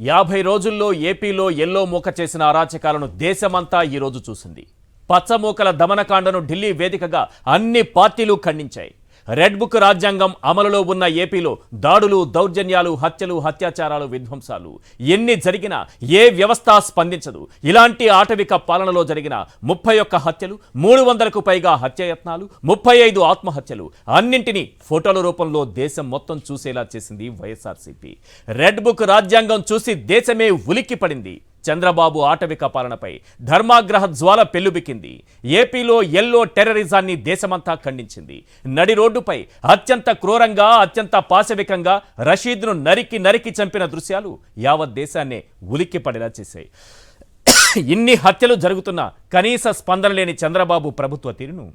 50 రోజుల్లో ఏపీలో ఎల్లో మూక చేసిన అరాచకాలను దేశమంతా ఈరోజు చూసింది. పచ్చమూకల దమనకాండను ఢిల్లీ వేదికగా అన్ని పార్టీలు ఖండించాయి. రెడ్ బుక్ రాజ్యాంగం అమలులో ఉన్న ఏపీలో దాడులు, దౌర్జన్యాలు, హత్యలు, అత్యాచారాలు, విధ్వంసాలు ఎన్ని జరిగినా ఏ వ్యవస్థ స్పందించదు. ఇలాంటి ఆటవిక పాలనలో జరిగిన 31 హత్యలు, 300కు పైగా హత్యాయత్నాలు, 35 ఆత్మహత్యలు అన్నింటినీ ఫోటోల రూపంలో దేశం మొత్తం చూసేలా చేసింది వైఎస్ఆర్సీపీ. రెడ్ బుక్ రాజ్యాంగం చూసి దేశమే ఉలిక్కిపడింది. చంద్రబాబు ఆటవిక పాలనపై ధర్మాగ్రహ జ్వాల పెల్లుబికింది. ఏపీలో ఎల్లో టెర్రరిజాన్ని దేశమంతా ఖండించింది. నడి రోడ్డుపై అత్యంత క్రూరంగా, అత్యంత పాశవికంగా రషీద్ను నరికి చంపిన దృశ్యాలు యావత్ దేశాన్నే ఉలిక్కిపడేలా చేశాయి. ఇన్ని హత్యలు జరుగుతున్నా కనీస స్పందన లేని చంద్రబాబు ప్రభుత్వ తీరును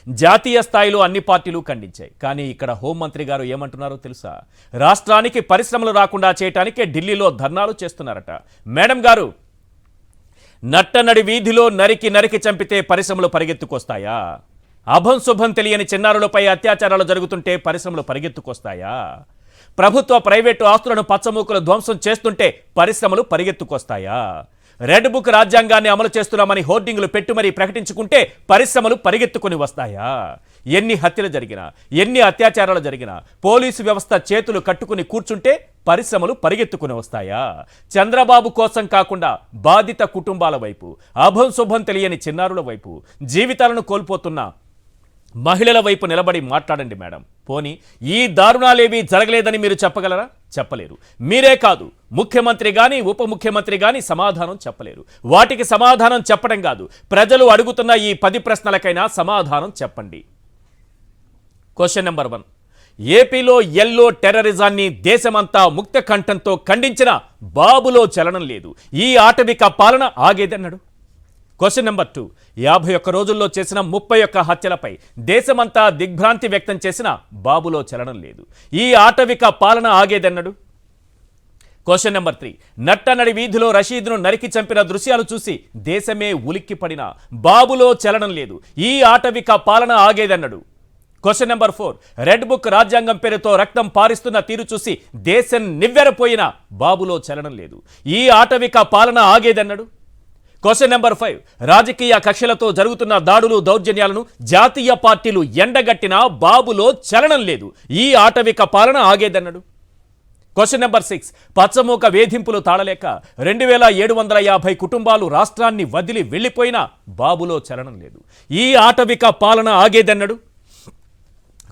జాతీయ స్థాయిలో అన్ని పార్టీలు ఖండించాయి. కానీ ఇక్కడ హోంమంత్రి గారు ఏమంటున్నారో తెలుసా? రాష్ట్రానికి పరిశ్రమలు రాకుండా చేయటానికే ఢిల్లీలో ధర్నాలు చేస్తున్నారట. మేడం గారు, నట్టనడి వీధిలో నరికి చంపితే పరిశ్రమలు పరిగెత్తుకొస్తాయా? అభం శుభం తెలియని చిన్నారులపై అత్యాచారాలు జరుగుతుంటే పరిశ్రమలు పరిగెత్తుకొస్తాయా? ప్రభుత్వ ప్రైవేటు ఆస్తులను పచ్చమూకలు ధ్వంసం చేస్తుంటే పరిశ్రమలు పరిగెత్తుకొస్తాయా? రెడ్ బుక్ రాజ్యాంగాన్ని అమలు చేస్తున్నామని హోర్డింగులు పెట్టి మరీ ప్రకటించుకుంటే పరిశ్రమలు పరిగెత్తుకుని వస్తాయా? ఎన్ని హత్యలు జరిగినా, ఎన్ని అత్యాచారాలు జరిగినా పోలీసు వ్యవస్థ చేతులు కట్టుకుని కూర్చుంటే పరిశ్రమలు పరిగెత్తుకుని వస్తాయా? చంద్రబాబు కోసం కాకుండా బాధిత కుటుంబాల వైపు, అభం శుభం తెలియని చిన్నారుల వైపు, జీవితాలను కోల్పోతున్న మహిళల వైపు నిలబడి మాట్లాడండి మేడం. పోనీ ఈ దారుణాలేవీ జరగలేదని మీరు చెప్పగలరా? చెప్పలేరు. మీరే కాదు, ముఖ్యమంత్రి కానీ ఉప ముఖ్యమంత్రి కానీ సమాధానం చెప్పలేరు. వాటికి సమాధానం చెప్పడం కాదు, ప్రజలు అడుగుతున్న ఈ 10 ప్రశ్నలకైనా సమాధానం చెప్పండి. క్వశ్చన్ నెంబర్ 1, ఏపీలో ఎల్లో టెర్రరిజాన్ని దేశమంతా ముక్త కంఠంతో ఖండించిన బాబులో చలనం లేదు. ఈ ఆటవిక పాలన ఆగేదన్నాడు. క్వశ్చన్ నెంబర్ 2, 51 రోజుల్లో చేసిన 31 హత్యలపై దేశమంతా దిగ్భ్రాంతి వ్యక్తం చేసిన బాబులో చలనం లేదు. ఈ ఆటవిక పాలన ఆగేదన్నాడు. క్వశ్చన్ నెంబర్ 3, నట్టనడి వీధిలో రషీద్ను నరికి చంపిన దృశ్యాలు చూసి దేశమే ఉలిక్కిపడిన బాబులో చలనం లేదు. ఈ ఆటవిక పాలన ఆగేదన్నాడు. క్వశ్చన్ నెంబర్ 4, రెడ్ బుక్ రాజ్యాంగం పేరుతో రక్తం పారిస్తున్న తీరు చూసి దేశం నివ్వెరపోయిన బాబులో చలనం లేదు. ఈ ఆటవిక పాలన ఆగేదన్నాడు. క్వశ్చన్ నెంబర్ 5, రాజకీయ కక్షలతో జరుగుతున్న దాడులు, దౌర్జన్యాలను జాతీయ పార్టీలు ఎండగట్టినా బాబులో చలనం లేదు. ఈ ఆటవిక పాలన ఆగేదన్నాడు. క్వశ్చన్ నెంబర్ 6, పచ్చమూక వేధింపులు తాళలేక 2750 కుటుంబాలు రాష్ట్రాన్ని వదిలి వెళ్లిపోయినా బాబులో చలనం లేదు. ఈ ఆటవిక పాలన ఆగేదన్నాడు.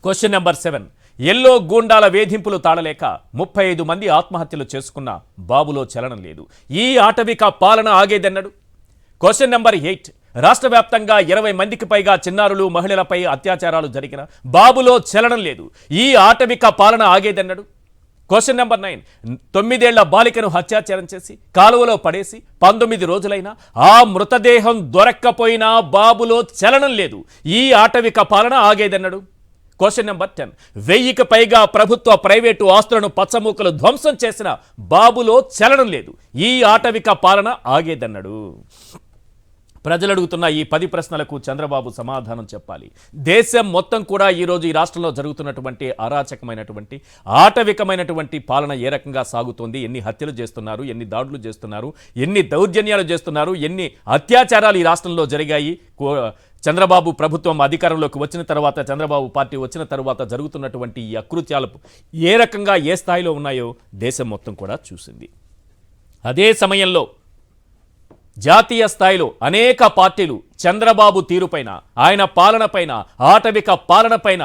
క్వశ్చన్ నెంబర్ 7, ఎల్లో గూండాల వేధింపులు తాళలేక 35 మంది ఆత్మహత్యలు చేసుకున్న బాబులో చలనం లేదు. ఈ ఆటవిక పాలన ఆగేదన్నాడు. క్వశ్చన్ నెంబర్ 8, రాష్ట్ర వ్యాప్తంగా 20 మందికి పైగా చిన్నారులు, మహిళలపై అత్యాచారాలు జరిగిన బాబులో చలనం లేదు. ఈ ఆటవిక పాలన ఆగేదన్నాడు. క్వశ్చన్ నెంబర్ 9, 9 ఏళ్ల బాలికను అత్యాచారం చేసి కాలువలో పడేసి 19 రోజులైనా ఆ మృతదేహం దొరక్కపోయినా బాబులో చలనం లేదు. ఈ ఆటవిక పాలన ఆగేదన్నాడు. క్వశ్చన్ నెంబర్ 10, 1000కి పైగా ప్రభుత్వ ప్రైవేటు ఆస్తులను పచ్చమూకలు ధ్వంసం చేసిన బాబులో చలనం లేదు. ఈ ఆటవిక పాలన ఆగేదన్నాడు. ప్రజలు అడుగుతున్న ఈ 10 ప్రశ్నలకు చంద్రబాబు సమాధానం చెప్పాలి. దేశం మొత్తం కూడా ఈరోజు ఈ రాష్ట్రంలో జరుగుతున్నటువంటి అరాచకమైనటువంటి, ఆటవికమైనటువంటి పాలన ఏ రకంగా సాగుతోంది, ఎన్ని హత్యలు చేస్తున్నారు, ఎన్ని దాడులు చేస్తున్నారు, ఎన్ని దౌర్జన్యాలు చేస్తున్నారు, ఎన్ని అత్యాచారాలు ఈ రాష్ట్రంలో జరిగాయి, చంద్రబాబు ప్రభుత్వం అధికారంలోకి వచ్చిన తర్వాత, చంద్రబాబు పార్టీ వచ్చిన తర్వాత జరుగుతున్నటువంటి ఈ అకృత్యాలు ఏ రకంగా ఏ స్థాయిలో ఉన్నాయో దేశం మొత్తం కూడా చూసింది. అదే సమయంలో జాతీయ స్థాయిలో అనేక పార్టీలు చంద్రబాబు తీరుపైన, ఆయన పాలనపైన, ఆటవిక పాలనపైన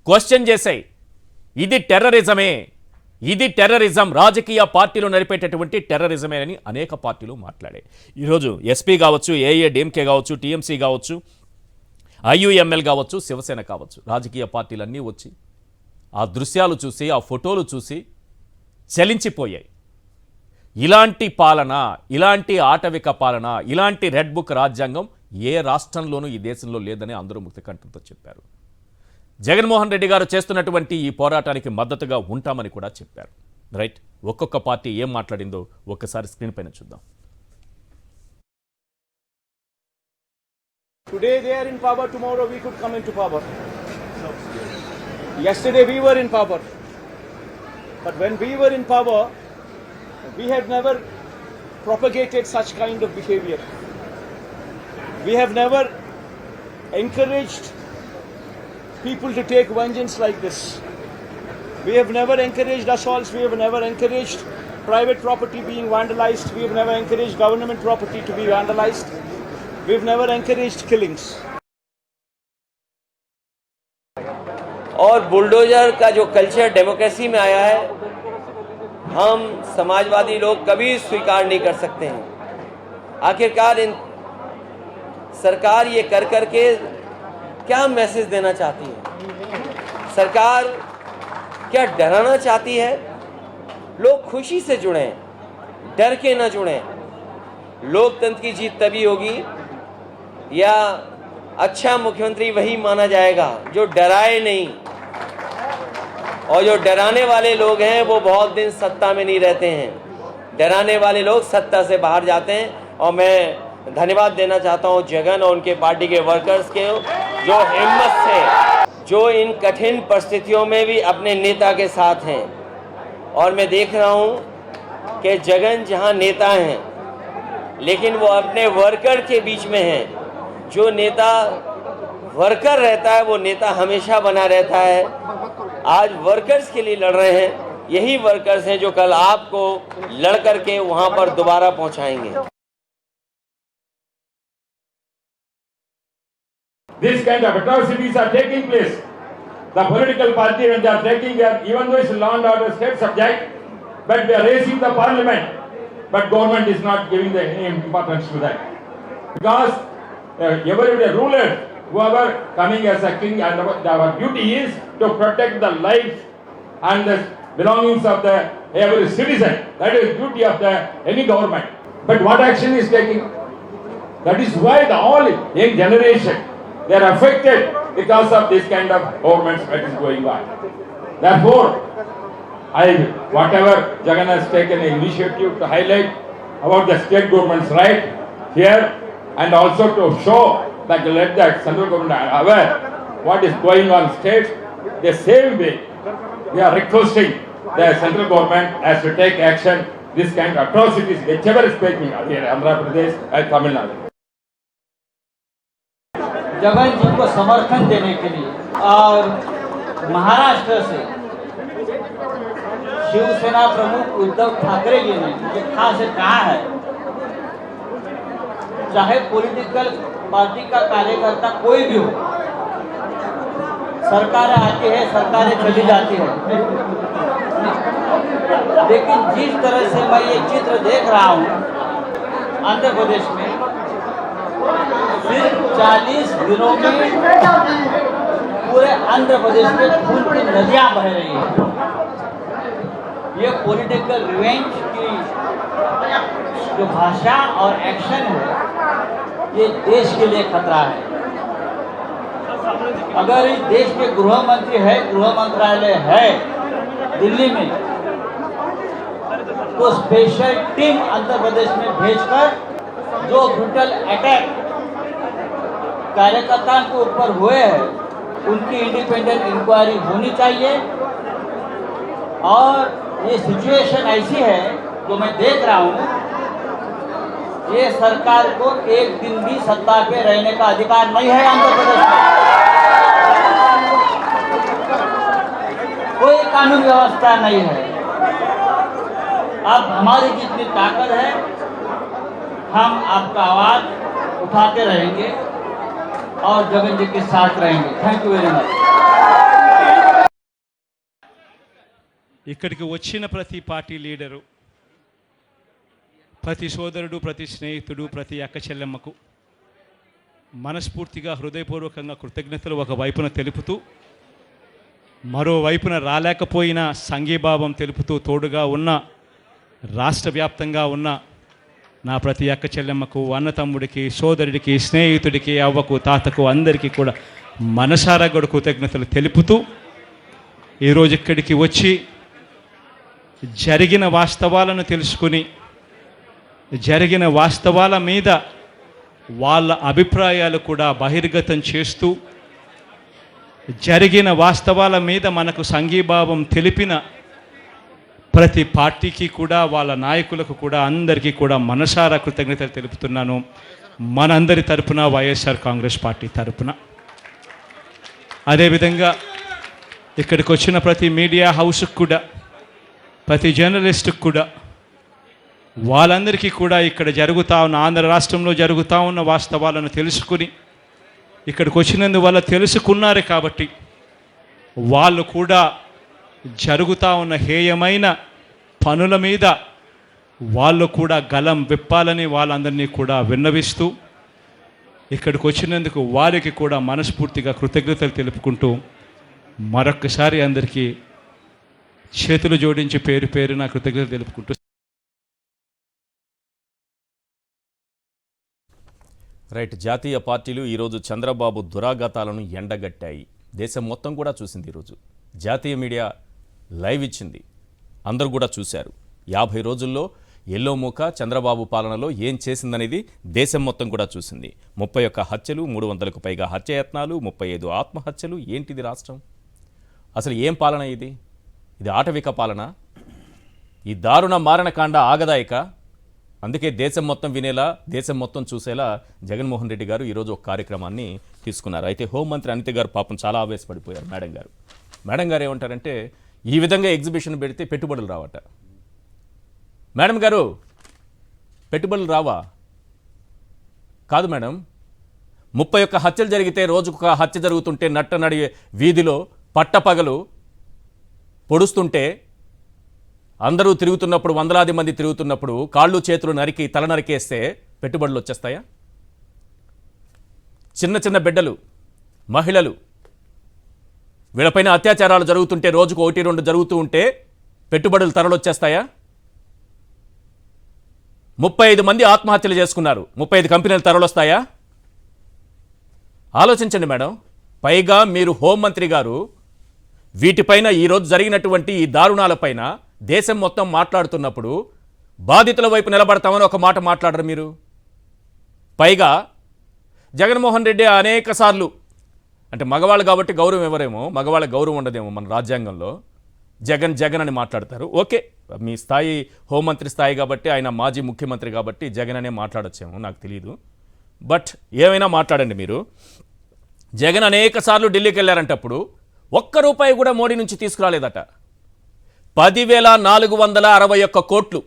క్వశ్చన్ చేశాయి. ఇది టెర్రరిజమే, ఇది టెర్రరిజం, రాజకీయ పార్టీలు నడిపేటటువంటి టెర్రరిజమే అని అనేక పార్టీలు మాట్లాడాయి. ఈరోజు ఎస్పీ కావచ్చు, ఏఐఏడీఎంకే కావచ్చు, టీఎంసీ కావచ్చు, ఐయుఎంఎల్ కావచ్చు, శివసేన కావచ్చు, రాజకీయ పార్టీలన్నీ వచ్చి ఆ దృశ్యాలు చూసి, ఆ ఫోటోలు చూసి చలించిపోయాయి. ఇలాంటి పాలన, ఇలాంటి ఆటవిక పాలన, ఇలాంటి రెడ్ బుక్ రాజ్యాంగం ఏ రాష్ట్రంలోనూ ఈ దేశంలో లేదని అందరూ ముక్తకంఠంతో చెప్పారు. జగన్మోహన్ రెడ్డి గారు చేస్తున్నటువంటి ఈ పోరాటానికి మద్దతుగా ఉంటామని కూడా చెప్పారు. రైట్, ఒక్కొక్క పార్టీ ఏం మాట్లాడిందో ఒక్కసారి స్క్రీన్ పైన చూద్దాం. Today they are in power, tomorrow we could come into power. Yesterday we were in power. But when we were in power, We have never propagated such kind of behavior. We have never encouraged people to take vengeance like this. We have never encouraged assaults. We have never encouraged private property being vandalized. We have never encouraged government property to be vandalized. We have never encouraged killings. और bulldozer का जो culture democracy में आया है, हम समाजवादी लोग कभी स्वीकार नहीं कर सकते हैं। आखिरकार इन सरकार ये कर करके क्या मैसेज देना चाहती है? सरकार क्या डराना चाहती है? लोग खुशी से जुड़ें, डर के न जुड़ें। लोकतंत्र की जीत तभी होगी या अच्छा मुख्यमंत्री वही माना जाएगा जो डराए नहीं, और जो डराने वाले लोग हैं वो बहुत दिन सत्ता में नहीं रहते हैं। डराने वाले लोग सत्ता से बाहर जाते हैं। और मैं धन्यवाद देना चाहता हूं जगन और उनके पार्टी के वर्कर्स के, जो हिम्मत से, जो इन कठिन परिस्थितियों में भी अपने नेता के साथ हैं। और मैं देख रहा हूं कि जगन जहां नेता हैं लेकिन वो अपने वर्कर के बीच में हैं। जो नेता वर्कर रहता है वो नेता हमेशा बना रहता है। आज वर्कर्स के लिए लड़ रहे हैं, यही वर्कर्स हैं जो कल आपको लड़ करके वहां पर दोबारा पहुंचाएंगे। This kind of atrocities are taking place. The political party, when they are taking their, even though it's law and order state subject, but they are raising the parliament, but government is not giving the any importance to that. Because every ruler, whoever coming as a king, and our duty is to protect the lives and the belongings of the every citizen. That is duty of the any government. But what action is taking? That is why the all young generation, they are affected because of this kind of government that is going on. Therefore, whatever Jagan has taken an initiative to highlight about the state government's right here, and also to show that let the central government are aware what is going on state, the same way we are requesting the central government has to take action this kind of atrocities whichever is taking here Andhra Pradesh and Tamil Nadu. Jagan जी को समर्थन देने के लिए और महाराष्ट्र से शिवसेना प्रमुख उद्धव ठाकरे जी ने मुझे खास कहा है, चाहे पॉलिटिकल पार्टी का कार्यकर्ता कोई भी हो, सरकारें आती है, सरकारें चली जाती है, लेकिन जिस तरह से मैं ये चित्र देख रहा हूँ आंध्र प्रदेश में, सिर्फ 40 दिनों में पूरे आंध्र प्रदेश में खून की नदियां बह रही हैं। ये पॉलिटिकल रिवेंज की जो भाषा और एक्शन है, ये देश के लिए खतरा है। अगर इस देश के गृह मंत्री है, गृह मंत्रालय है दिल्ली में, तो स्पेशल टीम आंध्र प्रदेश में भेजकर जो ब्रूटल अटैक कार्यकर्ताओं के ऊपर हुए हैं उनकी इंडिपेंडेंट इंक्वायरी होनी चाहिए। और ये सिचुएशन ऐसी है जो मैं देख रहा हूँ, ये सरकार को एक दिन भी सत्ता पे रहने का अधिकार नहीं है। आंध्र प्रदेश में कोई कानून व्यवस्था नहीं है। अब हमारी जितनी ताकत है, हम आपका आवाज उठाते रहेंगे और जगन जी के साथ रहेंगे। Thank you very much. ఇక్కడికి వచ్చిన ప్రతి పార్టీ లీడరు, ప్రతి సోదరుడు, ప్రతి స్నేహితుడు, ప్రతి అక్క చెల్లెమ్మకు మనస్ఫూర్తిగా హృదయపూర్వకంగా కృతజ్ఞతలు ఒకవైపున తెలుపుతూ, మరోవైపున రాలేకపోయినా సంఘీభావం తెలుపుతూ తోడుగా ఉన్న రాష్ట్ర వ్యాప్తంగా ఉన్న నా ప్రతి అక్క చెల్లెమ్మకు, అన్న తమ్ముడికి, సోదరుడికి, స్నేహితుడికి, అవ్వకు, తాతకు అందరికీ కూడా మనసారా కూడా కృతజ్ఞతలు తెలుపుతూ, ఈరోజు ఇక్కడికి వచ్చి జరిగిన వాస్తవాలను తెలుసుకుని, జరిగిన వాస్తవాల మీద వాళ్ళ అభిప్రాయాలు కూడా బహిర్గతం చేస్తూ, జరిగిన వాస్తవాల మీద మనకు సంఘీభావం తెలిపిన ప్రతి పార్టీకి కూడా వాళ్ళ నాయకులకు కూడా అందరికీ కూడా మనసారా కృతజ్ఞతలు తెలుపుతున్నాను. మనందరి తరపున, వైఎస్ఆర్ కాంగ్రెస్ పార్టీ తరపున. అదేవిధంగా ఇక్కడికి వచ్చిన ప్రతి మీడియా హౌస్కి కూడా, ప్రతి జర్నలిస్టుకు కూడా, వాళ్ళందరికీ కూడా ఇక్కడ జరుగుతూ ఉన్న, ఆంధ్ర రాష్ట్రంలో జరుగుతూ ఉన్న వాస్తవాలను తెలుసుకుని ఇక్కడికి వచ్చినందువల్ల తెలుసుకున్నారు కాబట్టి వాళ్ళు కూడా జరుగుతూ ఉన్న హేయమైన పనుల మీద వాళ్ళు కూడా గలం విప్పాలని వాళ్ళందరినీ కూడా విన్నవిస్తూ ఇక్కడికి వచ్చినందుకు వారికి కూడా మనస్ఫూర్తిగా కృతజ్ఞతలు తెలుపుకుంటూ మరొక్కసారి అందరికీ చేతులు జోడించి పేరు పేరున కృతజ్ఞతలు తెలుపుకుంటూ. రైట్. జాతీయ పార్టీలు ఈరోజు చంద్రబాబు దురాఘాతాలను ఎండగట్టాయి. దేశం మొత్తం కూడా చూసింది. ఈరోజు జాతీయ మీడియా లైవ్ ఇచ్చింది, అందరూ కూడా చూశారు. 50 రోజుల్లో ఎల్లో మూక చంద్రబాబు పాలనలో ఏం చేసిందనేది దేశం మొత్తం కూడా చూసింది. 31 హత్యలు, 300కు పైగా హత్యాయత్నాలు, 35 ఆత్మహత్యలు. ఏంటిది రాష్ట్రం? అసలు ఏం పాలన ఇది? ఇది ఆటవిక పాలన? ఈ దారుణ మారణకాండ ఆగదాయిక? అందుకే దేశం మొత్తం వినేలా, దేశం మొత్తం చూసేలా జగన్మోహన్ రెడ్డి గారు ఈరోజు ఒక కార్యక్రమాన్ని తీసుకున్నారు. అయితే హోంమంత్రి అనిత గారు పాపం చాలా ఆవేశపడిపోయారు. మేడం గారు ఏమంటారంటే, ఈ విధంగా ఎగ్జిబిషన్ పెడితే పెట్టుబడులు రావట. మేడం గారు, పెట్టుబడులు రావా? కాదు మేడం, 31 హత్యలు జరిగితే, రోజుకొక హత్య జరుగుతుంటే, నడి వీధిలో పట్టపగలు పొడుస్తుంటే, అందరూ తిరుగుతున్నప్పుడు, వందలాది మంది తిరుగుతున్నప్పుడు కాళ్ళు చేతులు నరికి తల నరికేస్తే పెట్టుబడులు వచ్చేస్తాయా? చిన్న చిన్న బిడ్డలు, మహిళలు, వీళ్ళపైన అత్యాచారాలు జరుగుతుంటే, రోజుకు 1-2 జరుగుతూ ఉంటే పెట్టుబడులు తరలొచ్చేస్తాయా? 35 మంది ఆత్మహత్యలు చేసుకున్నారు, 35 కంపెనీలు తరలొస్తాయా? ఆలోచించండి మేడం. పైగా మీరు హోంమంత్రి గారు వీటిపైన, ఈరోజు జరిగినటువంటి ఈ దారుణాలపైన దేశం మొత్తం మాట్లాడుతున్నప్పుడు బాధితుల వైపు నిలబడతామని ఒక మాట మాట్లాడరు మీరు. పైగా జగన్మోహన్ రెడ్డి అనేక సార్లు, అంటే మగవాళ్ళు కాబట్టి గౌరవం ఎవరేమో, మగవాళ్ళ గౌరవం ఉండదేమో మన రాజ్యాంగంలో, జగన్ జగన్ అని మాట్లాడతారు. ఓకే, మీ స్థాయి హోంమంత్రి స్థాయి కాబట్టి, ఆయన మాజీ ముఖ్యమంత్రి కాబట్టి జగన్ అనే మాట్లాడొచ్చేమో, నాకు తెలియదు. బట్ ఏమైనా మాట్లాడండి మీరు. జగన్ అనేక సార్లు ఢిల్లీకి వెళ్ళారంటప్పుడు ₹1 కూడా మోడీ నుంచి తీసుకురాలేదట. 10,461 కోట్లు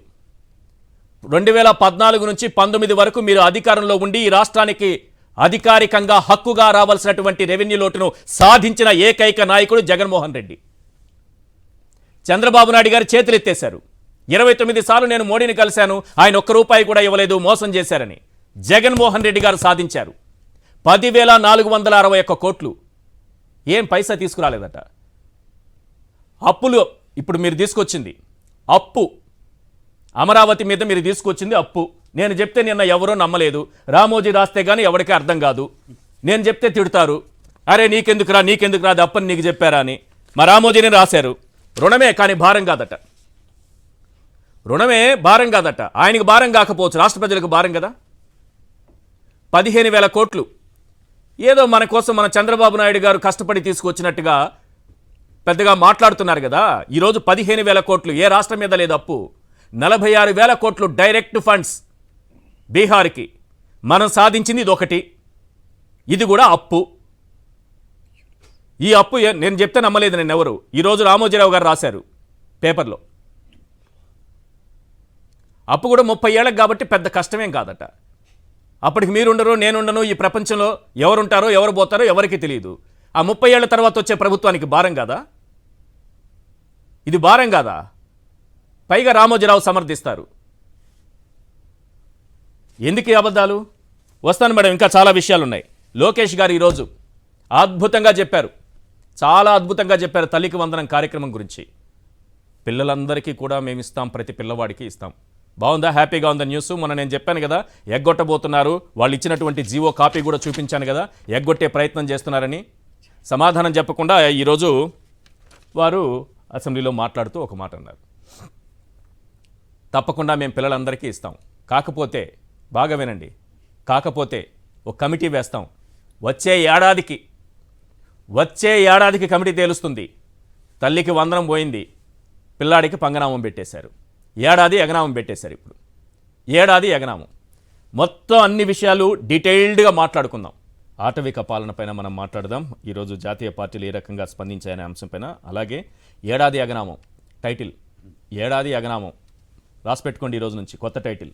2014 నుంచి 19 వరకు మీరు అధికారంలో ఉండి ఈ రాష్ట్రానికి అధికారికంగా హక్కుగా రావాల్సినటువంటి రెవెన్యూ లోటును సాధించిన ఏకైక నాయకుడు జగన్మోహన్ రెడ్డి. చంద్రబాబు నాయుడు గారు చేతులెత్తేశారు. 29 సార్లు నేను మోడీని కలిశాను, ఆయన ₹1 కూడా ఇవ్వలేదు, మోసం చేశారని జగన్మోహన్ రెడ్డి గారు సాధించారు. 10,461 కోట్లు, ఏం పైసా తీసుకురాలేదట. అప్పులు ఇప్పుడు మీరు తీసుకొచ్చింది అప్పు, అమరావతి మీద మీరు తీసుకొచ్చింది అప్పు. నేను చెప్తే నిన్న ఎవరో నమ్మలేదు, రామోజీ రాస్తే కానీ ఎవరికీ అర్థం కాదు. నేను చెప్తే తిడతారు, అరే నీకెందుకురా అది అప్పని నీకు చెప్పారా అని. మా రామోజీని రాశారు. రుణమే కానీ భారం కాదట. రుణమే భారం కాదట. ఆయనకు భారం కాకపోవచ్చు, రాష్ట్ర ప్రజలకు భారం కదా. 15,000 కోట్లు ఏదో మన కోసం మన చంద్రబాబు నాయుడు గారు కష్టపడి తీసుకొచ్చినట్టుగా పెద్దగా మాట్లాడుతున్నారు కదా. ఈరోజు 15,000 కోట్లు ఏ రాష్ట్రం మీద లేదు అప్పు. 46,000 కోట్లు డైరెక్ట్ ఫండ్స్ బీహార్కి. మనం సాధించింది ఇది ఒకటి, ఇది కూడా అప్పు. ఈ అప్పు నేను చెప్తే నమ్మలేదు నేను ఎవరు. ఈరోజు రామోజీరావు గారు రాశారు పేపర్లో. అప్పు కూడా 30 ఏళ్ళకి కాబట్టి పెద్ద కష్టమేం కాదట. అప్పటికి మీరుండరు, నేనుండను, ఈ ప్రపంచంలో ఎవరుంటారో ఎవరు పోతారో ఎవరికి తెలియదు. ఆ 30 ఏళ్ల తర్వాత వచ్చే ప్రభుత్వానికి భారం కాదా? ఇది భారం కాదా? పైగా రామోజీరావు సమర్థిస్తారు. ఎందుకు ఈ అబద్ధాలు? వస్తాను మేడం, ఇంకా చాలా విషయాలు ఉన్నాయి. లోకేష్ గారు ఈరోజు అద్భుతంగా చెప్పారు, చాలా అద్భుతంగా చెప్పారు తల్లికి వందనం కార్యక్రమం గురించి. పిల్లలందరికీ కూడా మేము ఇస్తాం, ప్రతి పిల్లవాడికి ఇస్తాం. బాగుందా? హ్యాపీగా ఉందా న్యూస్? మొన్న నేను చెప్పాను కదా ఎగ్గొట్టబోతున్నారు, వాళ్ళు ఇచ్చినటువంటి జీవో కాపీ కూడా చూపించాను కదా, ఎగ్గొట్టే ప్రయత్నం చేస్తున్నారని. సమాధానం చెప్పకుండా ఈరోజు వారు అసెంబ్లీలో మాట్లాడుతూ ఒక మాట అన్నారు, తప్పకుండా మేము పిల్లలందరికీ ఇస్తాం, కాకపోతే బాగా వినండి, కాకపోతే ఒక కమిటీ వేస్తాం, వచ్చే ఏడాదికి కమిటీ తేలుస్తుంది. తల్లికి వందనం పోయింది, పిల్లాడికి పంగనామం పెట్టేశారు, ఏడాది ఎగనామం పెట్టేశారు. ఇప్పుడు ఏడాది ఎగనామం. మొత్తం అన్ని విషయాలు డీటెయిల్డ్గా మాట్లాడుకుందాం. ఆటవిక పాలనపైన మనం మాట్లాడదాం. ఈరోజు జాతీయ పార్టీలు ఏ రకంగా స్పందించాయనే అంశంపైన, అలాగే ఏడాది ఎగనామం టైటిల్, ఏడాది ఎగనామం రాసి పెట్టుకోండి. ఈరోజు నుంచి కొత్త టైటిల్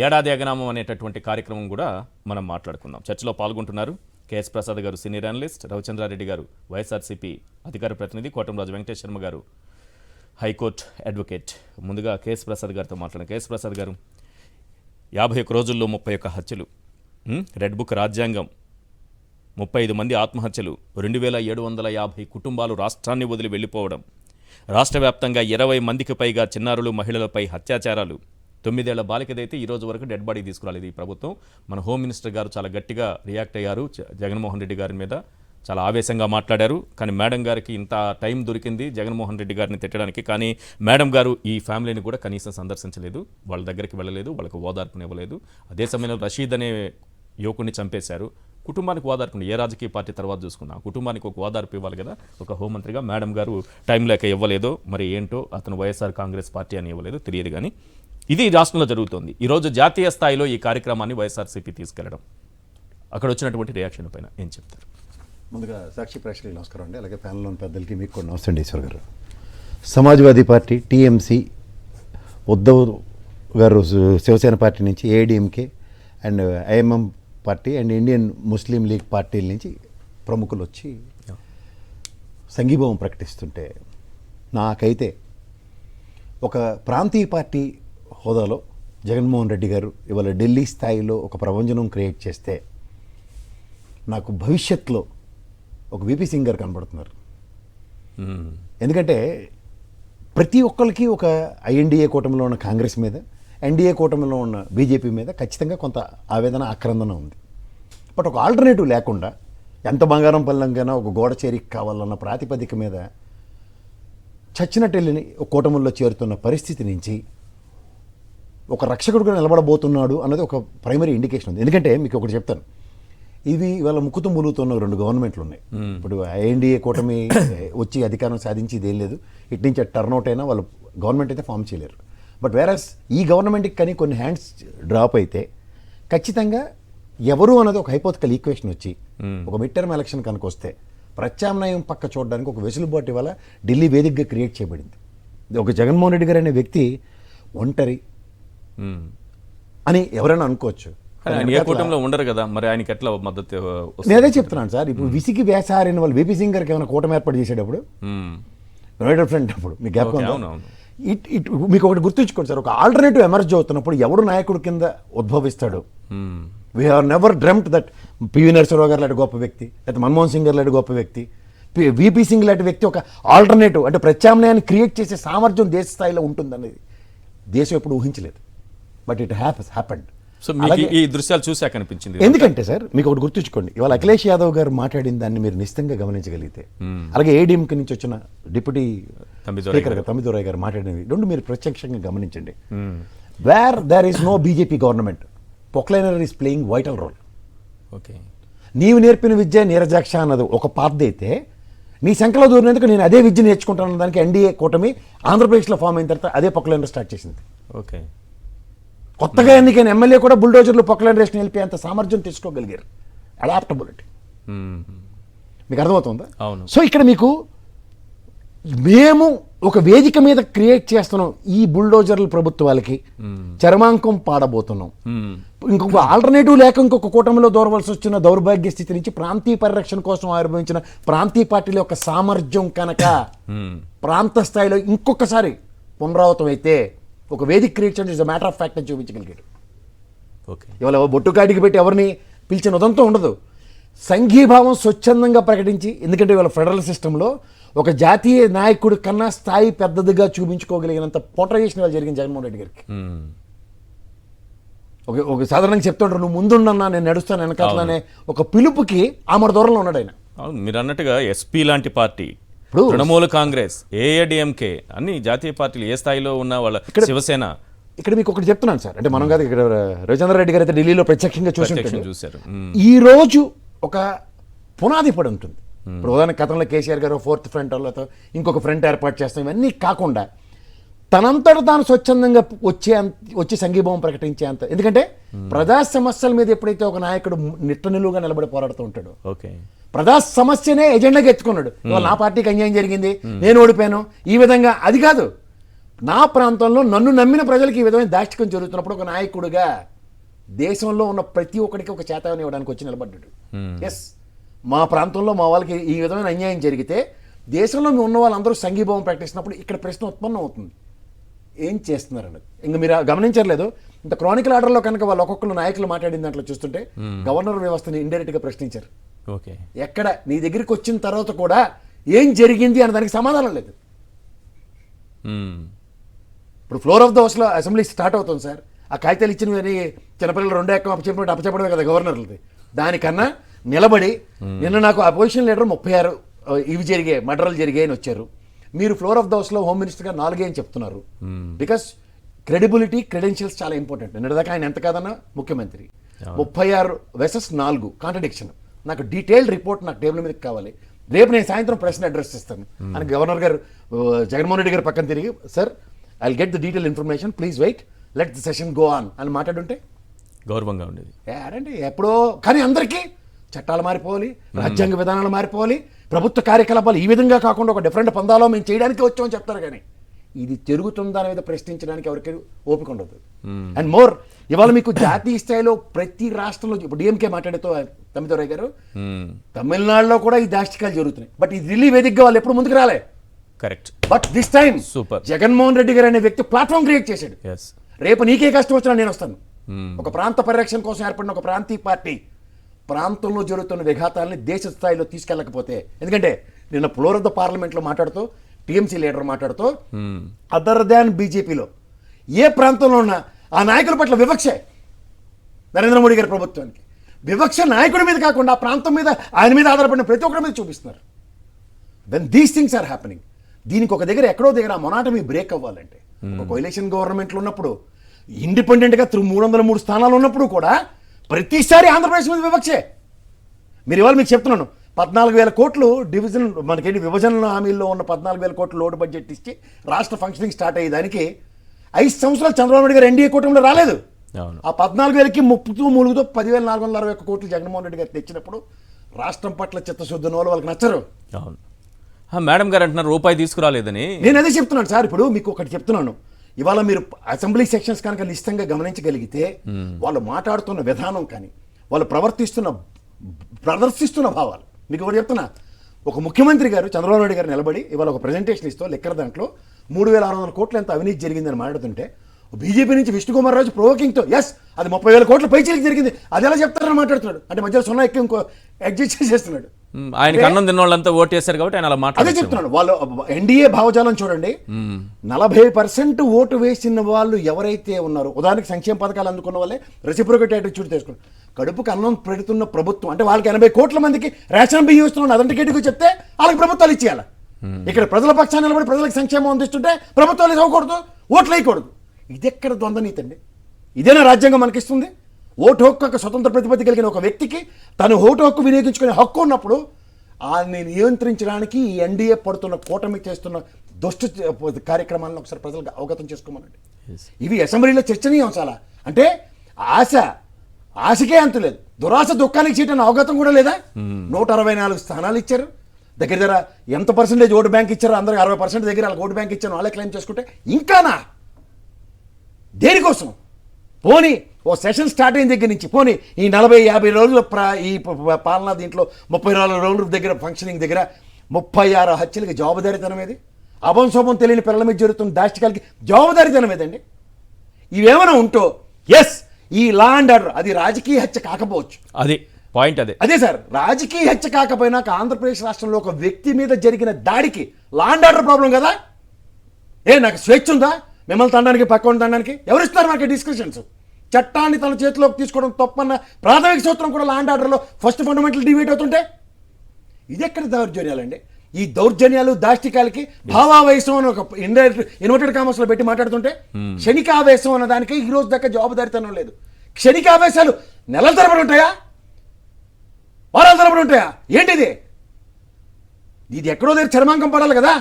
ఏడాది ఎగనామం అనేటటువంటి కార్యక్రమం కూడా మనం మాట్లాడుకుందాం. చర్చలో పాల్గొంటున్నారు కేఎస్ ప్రసాద్ గారు, సీనియర్ అనలిస్ట్, రవిచంద్రారెడ్డి గారు, వైఎస్ఆర్సీపీ అధికార ప్రతినిధి, కోటంరాజు వెంకటేష్ శర్మ గారు, హైకోర్టు అడ్వకేట్. ముందుగా కేఎస్ ప్రసాద్ గారితో మాట్లాడారు. కేఎస్ ప్రసాద్ గారు, 51 రోజుల్లో 31 హత్యలు, రెడ్ బుక్ రాజ్యాంగం, 35 మంది ఆత్మహత్యలు, 2750 కుటుంబాలు రాష్ట్రాన్ని వదిలి వెళ్ళిపోవడం, రాష్ట్ర వ్యాప్తంగా 20 మందికి పైగా చిన్నారులు, మహిళలపై అత్యాచారాలు, 9 ఏళ్ల బాలికదైతే ఈ రోజు వరకు డెడ్ బాడీ తీసుకురాలేదు ఈ ప్రభుత్వం. మన హోమ్ మినిస్టర్ గారు చాలా గట్టిగా రియాక్ట్ అయ్యారు జగన్మోహన్ రెడ్డి గారి మీద, చాలా ఆవేశంగా మాట్లాడారు. కానీ మేడం గారికి ఇంత టైం దొరికింది జగన్మోహన్ రెడ్డి గారిని తిట్టడానికి, కానీ మేడం గారు ఈ ఫ్యామిలీని కూడా కనీసం సందర్శించలేదు, వాళ్ళ దగ్గరికి వెళ్ళలేదు, వాళ్ళకు ఓదార్పునివ్వలేదు. అదే సమయంలో రషీద్ అనే యువకుడిని చంపేశారు. కుటుంబానికి ఓదార్పు ఏ రాజకీయ పార్టీ తర్వాత చూసుకున్నా కుటుంబానికి ఒక ఓదార్పు ఇవ్వాలి కదా. ఒక హోంమంత్రిగా మేడం గారు టైం లేక ఇవ్వలేదో మరి ఏంటో, అతను వైఎస్ఆర్ కాంగ్రెస్ పార్టీ అని ఇవ్వలేదో తెలియదు. కానీ ఇది రాష్ట్రంలో జరుగుతోంది. ఈరోజు జాతీయ స్థాయిలో ఈ కార్యక్రమాన్ని వైఎస్ఆర్సీపీ తీసుకెళ్లడం, అక్కడ వచ్చినటువంటి రియాక్షన్ పైన ఏం చెప్తారు? ముందుగా సాక్షి ప్రేక్షకులకు నమస్కారం అండి, అలాగే ప్యానల్లోని పెద్దలకి మీకు కూడా నమస్తే అండి. ఈశ్వర్ గారు, సమాజ్వాదీ పార్టీ, టీఎంసీ, ఉద్ధవ్ గారు శివసేన పార్టీ నుంచి, AIADMK and IMM party and Indian Muslim league పార్టీల నుంచి ప్రముఖులు వచ్చి సంఘీభావం ప్రకటిస్తుంటే, నాకైతే ఒక ప్రాంతీయ పార్టీ హోదాలో జగన్మోహన్ రెడ్డి గారు ఇవాళ ఢిల్లీ స్థాయిలో ఒక ప్రభంజనం క్రియేట్ చేస్తే, నాకు భవిష్యత్తులో ఒక విపి సింగ్ గారు కనబడుతున్నారు. ఎందుకంటే ప్రతి ఒక్కరికి ఒక ఐఎన్డీఏ కూటమిలో ఉన్న కాంగ్రెస్ మీద, ఎన్డీఏ కూటమిలో ఉన్న బీజేపీ మీద ఖచ్చితంగా కొంత ఆవేదన, ఆక్రందన ఉంది. బట్ ఒక ఆల్టర్నేటివ్ లేకుండా ఎంత బంగారం పల్లంకైనా ఒక గోడ చేరిక కావాలన్న ప్రాతిపదిక మీద చచ్చినట్టు వెళ్ళి ఒక కూటమిలో చేరుతున్న పరిస్థితి నుంచి ఒక రక్షకుడుగా నిలబడబోతున్నాడు అన్నది ఒక ప్రైమరీ ఇండికేషన్ ఉంది. ఎందుకంటే మీకు ఒకటి చెప్తాను, ఇవి ఇవాళ ముక్కుతూ మూలుగుతున్న 2 గవర్నమెంట్లు ఉన్నాయి. ఇప్పుడు ఐఎన్డీఏ కూటమి వచ్చి అధికారం సాధించి ఇదేం లేదు, ఇటు నుంచి టర్న్అవుట్ అయినా వాళ్ళు గవర్నమెంట్ అయితే ఫామ్ చేయలేరు. బట్ వేరస్ ఈ గవర్నమెంట్కి కానీ కొన్ని హ్యాండ్స్ డ్రాప్ అయితే ఖచ్చితంగా ఎవరు అన్నది ఒక హైపోథికల్ ఈక్వేషన్ వచ్చి ఒక మిడ్ టర్మ్ ఎలక్షన్ కనుక వస్తే ప్రత్యామ్నాయం పక్క చూడడానికి ఒక వెసులుబాటు ఇవాళ ఢిల్లీ వేదికగా క్రియేట్ చేయబడింది. ఒక జగన్మోహన్ రెడ్డి గారు అనే వ్యక్తి ఒంటరి అని ఎవరైనా అనుకోవచ్చు, ఏ కూటమిలో ఉండరు కదా, మరి ఆయనకి ఎట్లా మద్దతు? నేనే చెప్తున్నాను సార్, ఇప్పుడు విసికి వేసారిన వాళ్ళు విపి సింగ్ గారికి ఏమైనా కూటమి ఏర్పాటు చేసేటప్పుడు యునైటెడ్ ఫ్రంట్ అప్పుడు మీకు జ్ఞాపకం, మీకు ఒకటి గుర్తుంచుకోండి సార్, ఒక ఆల్టర్నేటివ్ ఎమర్జ్ అవుతున్నప్పుడు ఎవడు నాయకుడి కింద ఉద్భవిస్తాడు. We have never dreamt that PV Narasimha Rao గారు లాంటి గొప్ప వ్యక్తి, లేకపోతే మన్మోహన్ సింగ్ గారు లాంటి గొప్ప వ్యక్తి, విపి సింగ్ లాంటి వ్యక్తి ఒక ఆల్టర్నేటివ్ అంటే ప్రత్యామ్నాయాన్ని క్రియేట్ చేసే సామర్థ్యం దేశ స్థాయిలో ఉంటుందనేది దేశం ఎప్పుడు ఊహించలేదు. But it happened. సో మీకు ఈ దృశ్యాలు చూసాక అనిపించింది. ఎందుకంటే సార్ మీకు ఒకటి గుర్తుంచుకోండి, ఇవాళ అఖిలేష్ యాదవ్ గారు మాట్లాడిన దాన్ని మీరు నిశ్చితంగా గమనించగలిగితే, అలాగే ఏడీఎంకి నుంచి వచ్చిన డిప్యూటీ స్పీకర్ తమ్మిదొరై గారు మాట్లాడినవి 2 మీరు ప్రత్యక్షంగా గమనించండి. Where there is no BJP government, poclainer is playing vital role. Okay, నీవు నేర్పిన విద్య నీరజాక్ష అన్నది ఒక పార్టీ అయితే, నీ సంఖ్యలో దూరినందుకు నేను అదే విద్య నేర్చుకుంటాను దానికి ఎన్డీఏ కూటమి ఆంధ్రప్రదేశ్లో ఫామ్ అయిన తర్వాత అదే పొక్లైనర్ స్టార్ట్ చేసింది. ఓకే, కొత్తగా ఎన్నికైన ఎమ్మెల్యే కూడా బుల్డోజర్లు పొక్లైనరేషన్ నిలిపే అంత సామర్థ్యం తెచ్చుకోగలిగారు. అడాప్టబిలిటీ మీకు అర్థమవుతుందా? అవును. సో ఇక్కడ మీకు మేము ఒక వేదిక మీద క్రియేట్ చేస్తున్నాం, ఈ బుల్డోజర్ల ప్రభుత్వాలకి చరమాంకం పాడబోతున్నాం. ఇంకొక ఆల్టర్నేటివ్ లేక ఇంకొక కూటమిలో దూరవలసి వచ్చిన దౌర్భాగ్య స్థితి నుంచి ప్రాంతీయ పరిరక్షణ కోసం ఆవిర్భవించిన ప్రాంతీయ పార్టీల యొక్క సామర్థ్యం కనుక ప్రాంత స్థాయిలో ఇంకొకసారి పునరావృతం అయితే ఒక వేదిక క్రియేట్ చేయడం is a matter of fact అని చూపించగలిగాడు. ఓకే, ఇవాళ బొట్టుకాటికి పెట్టి ఎవరిని పిలిచిన ఉదంతం ఉండదు. సంఘీభావం స్వచ్ఛందంగా ప్రకటించి, ఎందుకంటే ఇవాళ ఫెడరల్ సిస్టంలో ఒక జాతీయ నాయకుడి కన్నా స్థాయి పెద్దదిగా చూపించుకోగలిగినంత పోట్రైజేషన్ ఇవాళ జరిగింది జగన్మోహన్ రెడ్డి గారికి. ఒక సాధారణంగా చెప్తుంటారు, నువ్వు ముందున్నా నేను నడుస్తాను వెనకాలనే ఒక పిలుపుకి ఆమర దూరంలో ఉన్నాడు ఆయన. అవును, మీరు అన్నట్టుగా ఎస్పీ లాంటి పార్టీ, తృణమూల కాంగ్రెస్, ఏఐడిఎంకే అన్ని జాతీయ పార్టీలు ఏ స్థాయిలో ఉన్న వాళ్ళ, శివసేన. ఇక్కడ మీకు ఒకటి చెప్తున్నాను సార్, అంటే మనం కాదు, ఇక్కడ రవిచంద్రారెడ్డి గారు అయితే ఢిల్లీలో ప్రత్యక్షంగా చూశారు. చూశారు. ఈ రోజు ఒక పునాది పడి ఉంటుంది ఇప్పుడు ఉదాహరణకి గతంలో కేసీఆర్ గారు 4th ఫ్రంట్ వాళ్ళతో ఇంకొక ఫ్రంట్ ఏర్పాటు చేస్తాం, ఇవన్నీ కాకుండా తనంతట తాను స్వచ్ఛందంగా వచ్చి సంఘీభావం ప్రకటించేంత, ఎందుకంటే ప్రజా సమస్యల మీద ఎప్పుడైతే ఒక నాయకుడు నిట్ట నిలువుగా నిలబడి పోరాడుతూ ఉంటాడు, ఓకే, ప్రజా సమస్యనే ఎజెండాగా ఎత్తుకున్నాడు. ఇవాళ నా పార్టీకి అన్యాయం జరిగింది, నేను ఓడిపోయాను, ఈ విధంగా అది కాదు. నా ప్రాంతంలో నన్ను నమ్మిన ప్రజలకు ఈ విధమైన దాష్టికం జరుగుతున్నప్పుడు ఒక నాయకుడిగా దేశంలో ఉన్న ప్రతి ఒక్కడికి ఒక చేతని ఇవ్వడానికి వచ్చి నిలబడ్డాడు. ఎస్, మా ప్రాంతంలో మా వాళ్ళకి ఈ విధమైన అన్యాయం జరిగితే దేశంలో ఉన్న వాళ్ళందరూ సంఘీభావం ప్రకటిస్తున్నప్పుడు ఇక్కడ ప్రశ్న ఉత్పన్నం అవుతుంది, ఏం చేస్తున్నారు అన్నది. ఇంకా మీరు గమనించట్లేదు, ఇంత క్రానికల్ ఆర్డర్లో కనుక వాళ్ళు ఒక్కొక్కరు నాయకులు మాట్లాడిన దాంట్లో చూస్తుంటే గవర్నర్ వ్యవస్థని ఇండైరెక్ట్గా ప్రశ్నించారు. ఓకే, ఎక్కడ నీ దగ్గరికి వచ్చిన తర్వాత కూడా ఏం జరిగింది అన్న దానికి సమాధానం లేదు. ఇప్పుడు ఫ్లోర్ ఆఫ్ ద హౌస్లో అసెంబ్లీ స్టార్ట్ అవుతుంది సార్, ఆ కాగితాలు ఇచ్చిన చిన్నపిల్లలు 2 ఎక్కం అప్పచెప్పడమే కదా గవర్నర్లది. దానికన్నా నిలబడి నిన్న నాకు అపోజిషన్ లీడర్ 36 ఇవి జరిగాయి, మర్డర్లు జరిగాయి అని వచ్చారు. మీరు ఫ్లోర్ ఆఫ్ ద హౌస్లో హోమ్ మినిస్టర్గా 4 అని చెప్తున్నారు. బికాస్ క్రెడిబిలిటీ, క్రెడెన్షియల్స్ చాలా ఇంపార్టెంట్. నిన్నదాకా ఆయన ఎంత కాదన్నా ముఖ్యమంత్రి. 36 versus 4 కాంట్రడిక్షన్. నాకు డీటెయిల్డ్ రిపోర్ట్ నాకు టేబుల్ మీదకి కావాలి. రేపు నేను సాయంత్రం ప్రశ్న అడ్రస్ ఇస్తాను అని గవర్నర్ గారు జగన్మోహన్ రెడ్డి గారు పక్కన తిరిగి, sir I will get the detail information, please wait, let the session go on అని మాట్లాడుంటే గౌరవంగా ఉండేది. అంటే ఎప్పుడో, కానీ అందరికీ చట్టాలు మారిపోవాలి, రాజ్యాంగ విధానాలు మారిపోవాలి, ప్రభుత్వ కార్యకలాపాలు ఈ విధంగా కాకుండా ఒక డిఫరెంట్ పందాలో మేము చేయడానికి వచ్చామని చెప్తారు. కానీ ఇది తిరుగుతుందా మీద ప్రశ్నించడానికి ఎవరికి ఓపిక ఉండదు. అండ్ మోర్, ఇవాళ మీకు జాతీయ స్థాయిలో ప్రతి రాష్ట్రంలో, ఇప్పుడు డిఎంకే మాట్లాడుతూ తమ్మిదొరై గారు, తమిళనాడులో కూడా ఈ దాష్టికాలు జరుగుతున్నాయి. బట్ ఇది ఢిల్లీ వేదికగా వాళ్ళు ఎప్పుడు ముందుకు రాలే. Correct. But this time super, Jaganmohan Reddy గారు అనే వ్యక్తి ప్లాట్ఫామ్ క్రియేట్ చేశాడు. ఎస్, రేపు నీకే కష్టం వచ్చినా నేను వస్తాను. ఒక ప్రాంత పరిరక్షణ కోసం ఏర్పడిన ఒక ప్రాంతీయ పార్టీ ప్రాంతంలో జరుగుతున్న విఘాతాలని దేశ స్థాయిలో తీసుకెళ్ళకపోతే, ఎందుకంటే నిన్న ఫ్లోర్ ఆఫ్ ద పార్లమెంట్లో మాట్లాడుతూ టీఎంసీ లీడర్ మాట్లాడుతూ అదర్ దాన్ బీజేపీలో ఏ ప్రాంతంలో ఉన్న ఆ నాయకుల పట్ల వివక్షే నరేంద్ర మోడీ గారి ప్రభుత్వానికి. వివక్ష నాయకుడి మీద కాకుండా ఆ ప్రాంతం మీద, ఆయన మీద ఆధారపడిన ప్రతి ఒక్కరి మీద చూపిస్తున్నారు. When these things are happening, దీనికి ఒక దగ్గర ఎక్కడో దగ్గర ఆ మొనాటమీ బ్రేక్ అవ్వాలంటే, ఒక కోalition గవర్నమెంట్లో ఉన్నప్పుడు, ఇండిపెండెంట్గా 303 స్థానాలు ఉన్నప్పుడు కూడా ప్రతిసారి ఆంధ్రప్రదేశ్ మీద వివక్షే. మీరు ఇవాళ మీకు చెప్తున్నాను, 14,000 కోట్లు డివిజన్, మనకేంటి విభజన హామీల్లో ఉన్న 14,000 కోట్లు లోటు బడ్జెట్ ఇచ్చి రాష్ట్ర ఫంక్షనింగ్ స్టార్ట్ అయ్యేదానికి 5 సంవత్సరాలు చంద్రబాబు నాయుడు గారు ఎన్డీఏ కూటమిలో రాలేదు. ఆ 14,000కి మూలుగుతో 10,441 కోట్లు జగన్మోహన్ రెడ్డి గారు తెచ్చినప్పుడు రాష్ట్రం పట్ల చిత్తశుద్ధి ఉన్న వాళ్ళకి నచ్చరు. అవును, మేడం గారు అంటున్నారు రూపాయి తీసుకురాలేదని. నేను అదే చెప్తున్నాను సార్. ఇప్పుడు మీకు ఒకటి చెప్తున్నాను, ఇవాళ మీరు అసెంబ్లీ సెక్షన్స్ కనుక నిశ్చితంగా గమనించగలిగితే వాళ్ళు మాట్లాడుతున్న విధానం కానీ, వాళ్ళు ప్రదర్శిస్తున్న భావాలు, మీకు ఒకటి చెప్తున్నా, ఒక ముఖ్యమంత్రి గారు చంద్రబాబు నాయుడు గారు నిలబడి ఇవాళ ఒక ప్రెజెంటేషన్ ఇస్తూ లెక్కర దాంట్లో 3,600 కోట్లు ఎంత అవినీతి జరిగిందని మాట్లాడుతుంటే, బీజేపీ నుంచి విష్ణుకుమార్ రాజు ప్రోవోకింగ్తో ఎస్ అది 30,000 కోట్ల పైచీలకి జరిగింది, అది ఎలా చెప్తారని మాట్లాడుతున్నాడు. అంటే మధ్యలో 0 ఎక్కువ ఇంకో అడ్జస్ట్ చేసేస్తున్నాడు. ఆయనకి అన్నం తిన్న వాళ్ళంతా ఓటు చేశారు కాబట్టి ఆయన అలా అదే మాట్లాడారు. చెప్తున్నాను, వాళ్ళు ఎన్డీఏ భావజాలం చూడండి. 40% ఓటు వేసిన వాళ్ళు ఎవరైతే ఉన్నారో, ఉదాహరణకి సంక్షేమ పథకాలు అందుకున్న వాళ్ళే రెసిప్రోకేట్ యాటిట్యూడ్ తీసుకున్నారు. కడుపుకి అన్నం పెడుతున్న ప్రభుత్వం అంటే వాళ్ళకి 80 కోట్ల మందికి రేషన్ బియ్యం ఇస్తున్నాడు, అథెంటికేట్గా చెప్తే వాళ్ళకి ప్రభుత్వాలు ఇచ్చేయాలి. ఇక్కడ ప్రజల పక్షాన్ని నిలబడి ప్రజలకు సంక్షేమం అందిస్తుంటే ప్రభుత్వాలు ఇవ్వకూడదు, ఓట్లు వేయకూడదు. ఇది ఎక్కడ ద్వంద్వనీతి అండి? ఇదేనా రాజ్యాంగం మనకిస్తుంది? ఓటు హక్కు ఒక స్వతంత్ర ప్రతిపత్తి కలిగిన ఒక వ్యక్తికి తను ఓటు హక్కు వినియోగించుకునే హక్కు ఉన్నప్పుడు ఆయన్ని నియంత్రించడానికి ఈ ఎన్డీఏ పడుతున్న కూటమి చేస్తున్న దుష్ట కార్యక్రమాలను ఒకసారి ప్రజలకు అవగతం చేసుకోమనండి. ఇవి అసెంబ్లీలో చర్చనీయాంశాలా? అంటే ఆశకే అంత లేదు, దురాశ దుఃఖానికి చీటని అవగతం కూడా లేదా? 164 స్థానాలు ఇచ్చారు, దగ్గర ఎంత పర్సెంటేజ్ ఓటు బ్యాంక్ ఇచ్చారో అందరికి 60% దగ్గర వాళ్ళకి ఓటు బ్యాంక్ ఇచ్చాను వాళ్ళే క్లెయిమ్ చేసుకుంటే ఇంకానా దేనికోసం? పోనీ ఓ సెషన్ స్టార్ట్ అయిన దగ్గర నుంచి పోనీ ఈ 40-50 రోజుల ఈ పాలన దీంట్లో 34 రోజుల దగ్గర ఫంక్షనింగ్ దగ్గర 36 హత్యలకి జవాబుదారీతనం ఏది? అభంశోభం తెలియని పిల్లల మీద జరుగుతున్న దాష్టికాలకి జవాబుదారీతనం ఏదండి? ఇవేమైనా ఉంటో ఎస్ ఈ లా అండ్ ఆర్డర్ అది రాజకీయ హత్య కాకపోవచ్చు, అది పాయింట్. అదే సార్, రాజకీయ హత్య కాకపోయినా ఆంధ్రప్రదేశ్ రాష్ట్రంలో ఒక వ్యక్తి మీద జరిగిన దాడికి లా అండ్ ఆర్డర్ ప్రాబ్లం కదా. నాకు స్వేచ్ఛ ఉందా మిమ్మల్ని తండానికి పక్కన తండానికి? ఎవరిస్తారు నాకు డిస్కషన్స్? చట్టాన్ని తన చేతిలోకి తీసుకోవడం తప్పన్న ప్రాథమిక సూత్రం కూడా లా అండ్ ఆర్డర్లో ఫస్ట్ ఫండమెంటల్ డిబేట్ అవుతుంటే ఇది ఎక్కడ దౌర్జన్యాలండి? ఈ దౌర్జన్యాలు దాష్టికాలకి భావావేశం అని ఒక ఇన్వర్టెడ్ కామర్స్ లో పెట్టి మాట్లాడుతుంటే క్షణికావేశం అన్న దానికి ఈ రోజు దాకా జవాబుదారితనం లేదు. క్షణికావేశాలు నెలల తరబడి ఉంటాయా, వారాల తరబడి ఉంటాయా? ఏంటిది? ఇది ఎక్కడో దగ్గర చర్మాంకం పడాలి కదా.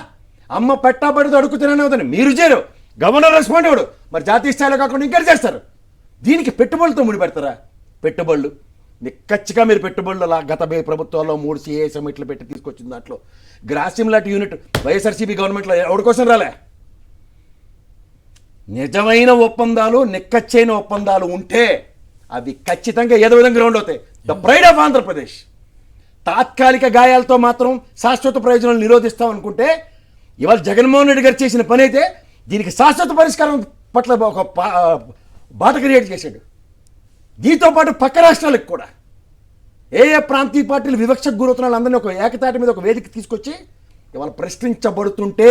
అమ్మ పెట్టబడితో అడుగు తిననే అవుతుంది. మీరు చేయరు, గవర్నర్ రెస్పాండ్ అవ్వడు, మరి జాతీయ స్థాయిలో కాకుండా ఇంకా చేస్తారు. దీనికి పెట్టుబడులతో ముడిపెడతారా? పెట్టుబడులు నిక్కచ్చిగా మీరు పెట్టుబడులు గత ప్రభుత్వాల్లో 3 CA సమిట్లు పెట్టి తీసుకొచ్చిన దాంట్లో గ్రాసిమ్లాట్ యూనిట్ వైఎస్ఆర్సీపీ గవర్నమెంట్లో ఎవరి కోసం రాలే. నిజమైన ఒప్పందాలు, నిక్కచ్చైన ఒప్పందాలు ఉంటే అవి ఖచ్చితంగా ఏదో విధంగా గ్రౌండ్ అవుతాయి. The pride of Andhra Pradesh. తాత్కాలిక గాయాలతో మాత్రం శాశ్వత ప్రయోజనాలు నిరోధిస్తాం అనుకుంటే ఇవాళ జగన్మోహన్ రెడ్డి గారు చేసిన పని అయితే దీనికి శాశ్వత పరిష్కారం పట్ల ఒక బాట క్రియేట్ చేశాడు. దీంతో పాటు పక్క రాష్ట్రాలకు కూడా ఏ ప్రాంతీయ పార్టీలు వివక్షకు గురవుతున్న వాళ్ళందరినీ ఒక ఏకతాటి మీద ఒక వేదిక తీసుకొచ్చి ఇవాళ ప్రశ్నించబడుతుంటే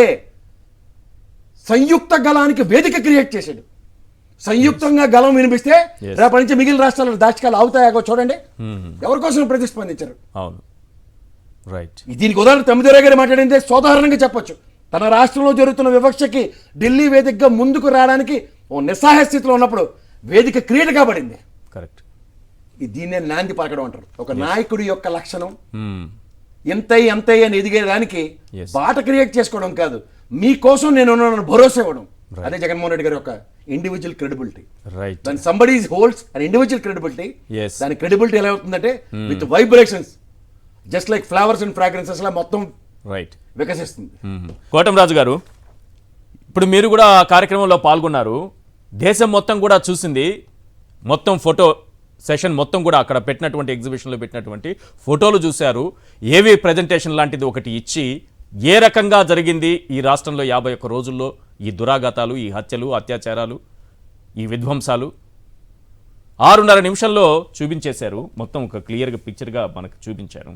సంయుక్త గలానికి వేదిక క్రియేట్ చేశాడు. సంయుక్తంగా గలం వినిపిస్తే రేపటి నుంచి మిగిలిన రాష్ట్రాల దాచికాలు అవుతాయో చూడండి. ఎవరి కోసం ప్రతిస్పందించారు? అవును, రైట్. దీనికి ఉదాహరణ తమ్మిదొరై గారు మాట్లాడిందే సోదాహరణంగా చెప్పొచ్చు. తన రాష్ట్రంలో జరుగుతున్న వివక్షకి ఢిల్లీ వేదికగా ముందుకు రావడానికి ఓ నిస్సహాయ స్థితిలో ఉన్నప్పుడు వేదిక క్రియేట్ కాబడింది. కరెక్ట్. దీన్నే నాంది పలకడం అంటారు. ఒక నాయకుడి యొక్క లక్షణం ఎంతై అని ఎదిగేదానికి బాట క్రియేట్ చేసుకోవడం కాదు, మీకోసం నేను భరోసా ఇవ్వడం. అదే జగన్మోహన్ రెడ్డి గారి యొక్క ఇండివిజువల్ క్రెడిబిలిటీ. రైట్. దాని somebody holds and individual credibility. దాని క్రెడిబిలిటీ ఎలా అవుతుందంటే with vibrations just like flowers and fragrances లా మొత్తం రైట్ వికసిస్తుంది. కోటంరాజు గారు, ఇప్పుడు మీరు కూడా ఆ కార్యక్రమంలో పాల్గొన్నారు. దేశం మొత్తం కూడా చూసింది. మొత్తం ఫోటో సెషన్ మొత్తం కూడా అక్కడ పెట్టినటువంటి ఎగ్జిబిషన్లో పెట్టినటువంటి ఫోటోలు చూశారు. ఏవి ప్రజెంటేషన్ లాంటిది ఒకటి ఇచ్చి ఏ రకంగా జరిగింది ఈ రాష్ట్రంలో 51 రోజుల్లో ఈ దురాఘాతాలు, ఈ హత్యలు, అత్యాచారాలు, ఈ విధ్వంసాలు 6.5 నిమిషంలో చూపించేశారు. మొత్తం ఒక క్లియర్గా పిక్చర్గా మనకు చూపించారు.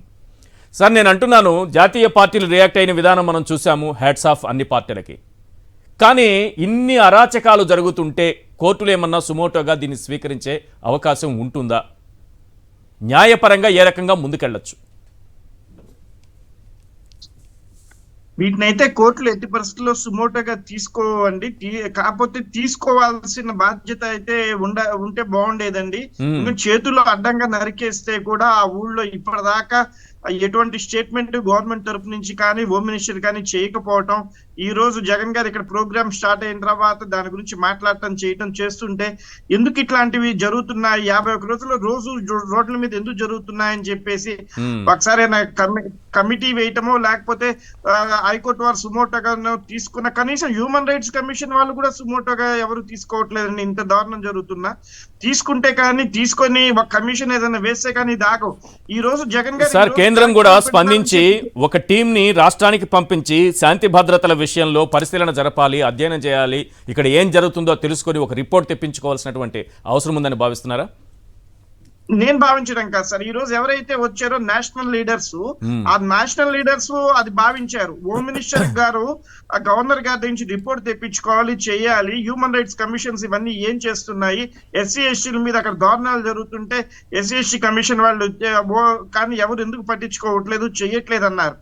సార్, నేను అంటున్నాను, జాతీయ పార్టీలు రియాక్ట్ అయిన విధానం మనం చూసాము. హ్యాట్స్ ఆఫ్ అన్ని పార్టీలకి. కానీ ఇన్ని అరాచకాలు జరుగుతుంటే కోర్టులు ఏమన్నా సుమోటోగా దీన్ని స్వీకరించే అవకాశం ఉంటుందా? న్యాయపరంగా ఏ రకంగా ముందుకెళ్ళచ్చు? వీటినైతే కోర్టులు ఎట్టి పరిస్థితుల్లో సుమోటోగా తీసుకోవండి. కాకపోతే తీసుకోవాల్సిన బాధ్యత అయితే ఉంటే బాగుండేదండి. చేతుల్లో అడ్డంగా నరికేస్తే కూడా ఆ ఊళ్ళో ఇప్పటిదాకా ఎటువంటి స్టేట్మెంట్ గవర్నమెంట్ తరపు నుంచి కానీ హోమ్ మినిస్టర్ కానీ చేయకపోవటం, ఈ రోజు జగన్ గారు ఇక్కడ ప్రోగ్రామ్ స్టార్ట్ అయిన తర్వాత దాని గురించి మాట్లాడటం చేయటం చేస్తుంటే ఎందుకు ఇట్లాంటివి జరుగుతున్నాయి, 51 రోజుల్లో రోజు రోడ్ల మీద ఎందుకు జరుగుతున్నాయని చెప్పేసి ఒకసారి కమిటీ వేయటమో లేకపోతే హైకోర్టు వారు సుమోటోగా తీసుకున్న, కనీసం హ్యూమన్ రైట్స్ కమిషన్ వాళ్ళు కూడా సుమోటోగా ఎవరు తీసుకోవట్లేదండి. ఇంత దారుణం జరుగుతున్నా తీసుకుంటే కానీ తీసుకొని ఒక కమిషన్ ఏదైనా వేస్తే కానీ దాగవు. ఈ రోజు జగన్ గారు కేంద్రం కూడా స్పందించి ఒక టీంని రాష్ట్రానికి పంపించి శాంతి భద్రతల విషయంలో పరిశీలన జరపాలి, అధ్యయనం చేయాలి, ఇక్కడ ఏం జరుగుతుందో తెలుసుకొని ఒక రిపోర్ట్ తెప్పించుకోవాల్సినటువంటి అవసరం ఉందని భావిస్తున్నారా? నేను భావించడం కాదు సార్. ఈ రోజు ఎవరైతే వచ్చారో నేషనల్ లీడర్స్, ఆ నేషనల్ లీడర్స్ అది భావించారు. హోమ్ మినిస్టర్ గారు ఆ గవర్నర్ గారి నుంచి రిపోర్ట్ తెప్పించుకోవాలి, చేయాలి. హ్యూమన్ రైట్స్ కమిషన్స్ ఇవన్నీ ఏం చేస్తున్నాయి, ఎస్సీ ఎస్టీల మీద అక్కడ దారుణాలు జరుగుతుంటే ఎస్సీ ఎస్టీ కమిషన్ వాళ్ళు కానీ ఎవరు ఎందుకు పట్టించుకోవట్లేదు, చెయ్యట్లేదు అన్నారు.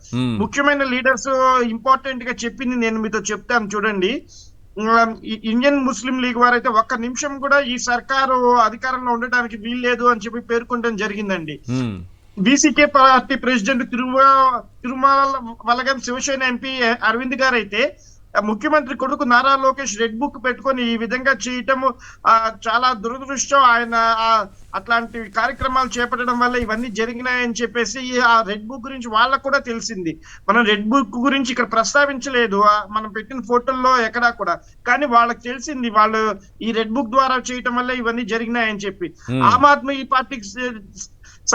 ముఖ్యమైన లీడర్స్ ఇంపార్టెంట్ గా చెప్పింది నేను మీతో చెప్తాను చూడండి. ఇండియన్ ముస్లిం లీగ్ వారైతే ఒక్క నిమిషం కూడా ఈ సర్కారు అధికారంలో ఉండటానికి వీల్లేదు అని చెప్పి పేర్కొనడం జరిగిందండి. బీసీకే పార్టీ ప్రెసిడెంట్ తిరుమల వలగం శివసేన ఎంపీ అరవింద్ గారు అయితే ముఖ్యమంత్రి కొడుకు నారా లోకేష్ రెడ్ బుక్ పెట్టుకొని ఈ విధంగా చేయటము చాలా దురదృష్టం. ఆయన అట్లాంటి కార్యక్రమాలు చేపట్టడం వల్ల ఇవన్నీ జరిగినాయని చెప్పేసి ఆ రెడ్ బుక్ గురించి వాళ్ళకు కూడా తెలిసింది. మనం రెడ్ బుక్ గురించి ఇక్కడ ప్రస్తావించలేదు మనం పెట్టిన ఫోటోల్లో ఎక్కడా కూడా, కానీ వాళ్ళకి తెలిసింది వాళ్ళు ఈ రెడ్ బుక్ ద్వారా చేయటం వల్ల ఇవన్నీ జరిగినాయని చెప్పి. ఆమ్ ఆద్మీ పార్టీకి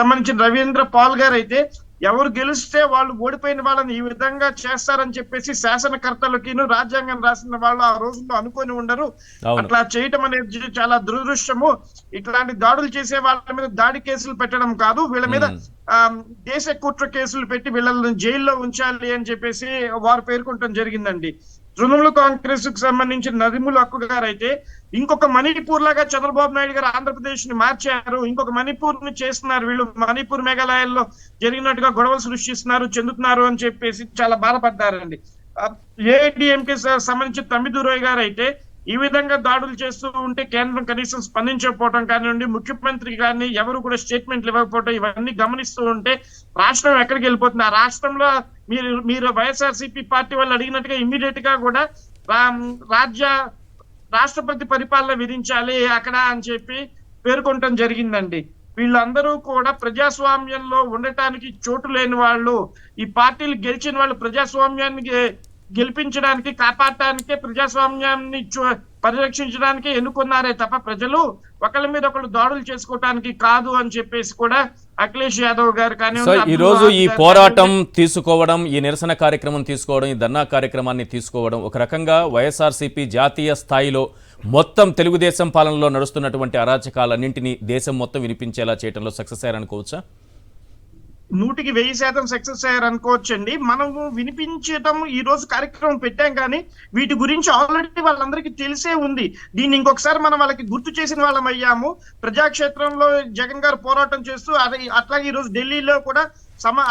సంబంధించిన రవీంద్ర పాల్ గారు అయితే ఎవరు గెలిస్తే వాళ్ళు ఓడిపోయిన వాళ్ళని ఈ విధంగా చేస్తారని చెప్పేసి శాసనకర్తలకి రాజ్యాంగం రాసిన వాళ్ళు ఆ రోజుల్లో అనుకొని ఉండరు. అట్లా చేయటం అనేది చాలా దురదృష్టము. ఇట్లాంటి దాడులు చేసే వాళ్ళ మీద దాడి కేసులు పెట్టడం కాదు, వీళ్ళ మీద దేశ కుట్ర కేసులు పెట్టి వీళ్ళని జైల్లో ఉంచాలి అని చెప్పేసి వారు పేర్కొనడం జరిగిందండి. తృణమూల్ కాంగ్రెస్ కు సంబంధించిన నదిముల్ హక్కు గారు అయితే ఇంకొక మణిపూర్ లాగా చంద్రబాబు నాయుడు గారు ఆంధ్రప్రదేశ్ ని మార్చారు, ఇంకొక మణిపూర్ ని చేస్తున్నారు, వీళ్ళు మణిపూర్ మేఘాలయాల్లో జరిగినట్టుగా గొడవలు సృష్టిస్తున్నారు, చెందుతున్నారు అని చెప్పేసి చాలా బాధపడ్డారండి. ఏఐడిఎంకే సంబంధించిన తమ్మిదురై గారు అయితే ఈ విధంగా దాడులు చేస్తూ ఉంటే కేంద్రం కనీసం స్పందించకపోవడం కానివ్వండి, ముఖ్యమంత్రి కానీ ఎవరు కూడా స్టేట్మెంట్లు ఇవ్వకపోవడం, ఇవన్నీ గమనిస్తూ ఉంటే రాష్ట్రం ఎక్కడికి వెళ్ళిపోతుంది? ఆ రాష్ట్రంలో మీరు వైఎస్ఆర్సీపీ పార్టీ వాళ్ళు అడిగినట్టుగా ఇమ్మీడియట్ గా కూడా రాష్ట్రపతి పరిపాలన విధించాలి అక్కడ అని చెప్పి పేర్కొనటం జరిగిందండి. వీళ్ళందరూ కూడా ప్రజాస్వామ్యంలో ఉండటానికి చోటు లేని వాళ్ళు. ఈ పార్టీలు గెలిచిన వాళ్ళు ప్రజాస్వామ్యాన్ని గెలిపించడానికి, కాపాడటానికే, ప్రజాస్వామ్యాన్ని పరిరక్షించడానికి ఎన్నుకున్నారే తప్ప ప్రజలు ఒకళ్ళ మీద ఒకళ్ళు దాడులు చేసుకోవటానికి కాదు అని చెప్పేసి కూడా అఖిలేష్ యాదవ్ గారు కానీ ఈ రోజు ఈ పోరాటం తీసుకోవడం, ఈ నిరసన కార్యక్రమం తీసుకోవడం, ఈ ధర్నా కార్యక్రమాన్ని తీసుకోవడం ఒక రకంగా వైఎస్ఆర్సీపీ జాతీయ స్థాయిలో మొత్తం తెలుగుదేశం పాలనలో నడుస్తున్నటువంటి అరాచకాలన్నింటినీ దేశం మొత్తం వినిపించేలా చేయడంలో సక్సెస్ అయ్యారనుకోవచ్చా? 100% సక్సెస్ అయ్యారు అనుకోవచ్చండి. మనము వినిపించడం ఈ రోజు కార్యక్రమం పెట్టాం, కానీ వీటి గురించి ఆల్రెడీ వాళ్ళందరికీ తెలిసే ఉంది. దీన్ని ఇంకొకసారి మనం వాళ్ళకి గుర్తు చేసిన వాళ్ళం అయ్యాము. ప్రజాక్షేత్రంలో జగన్ గారు పోరాటం చేస్తూ అట్లాగే ఈ రోజు ఢిల్లీలో కూడా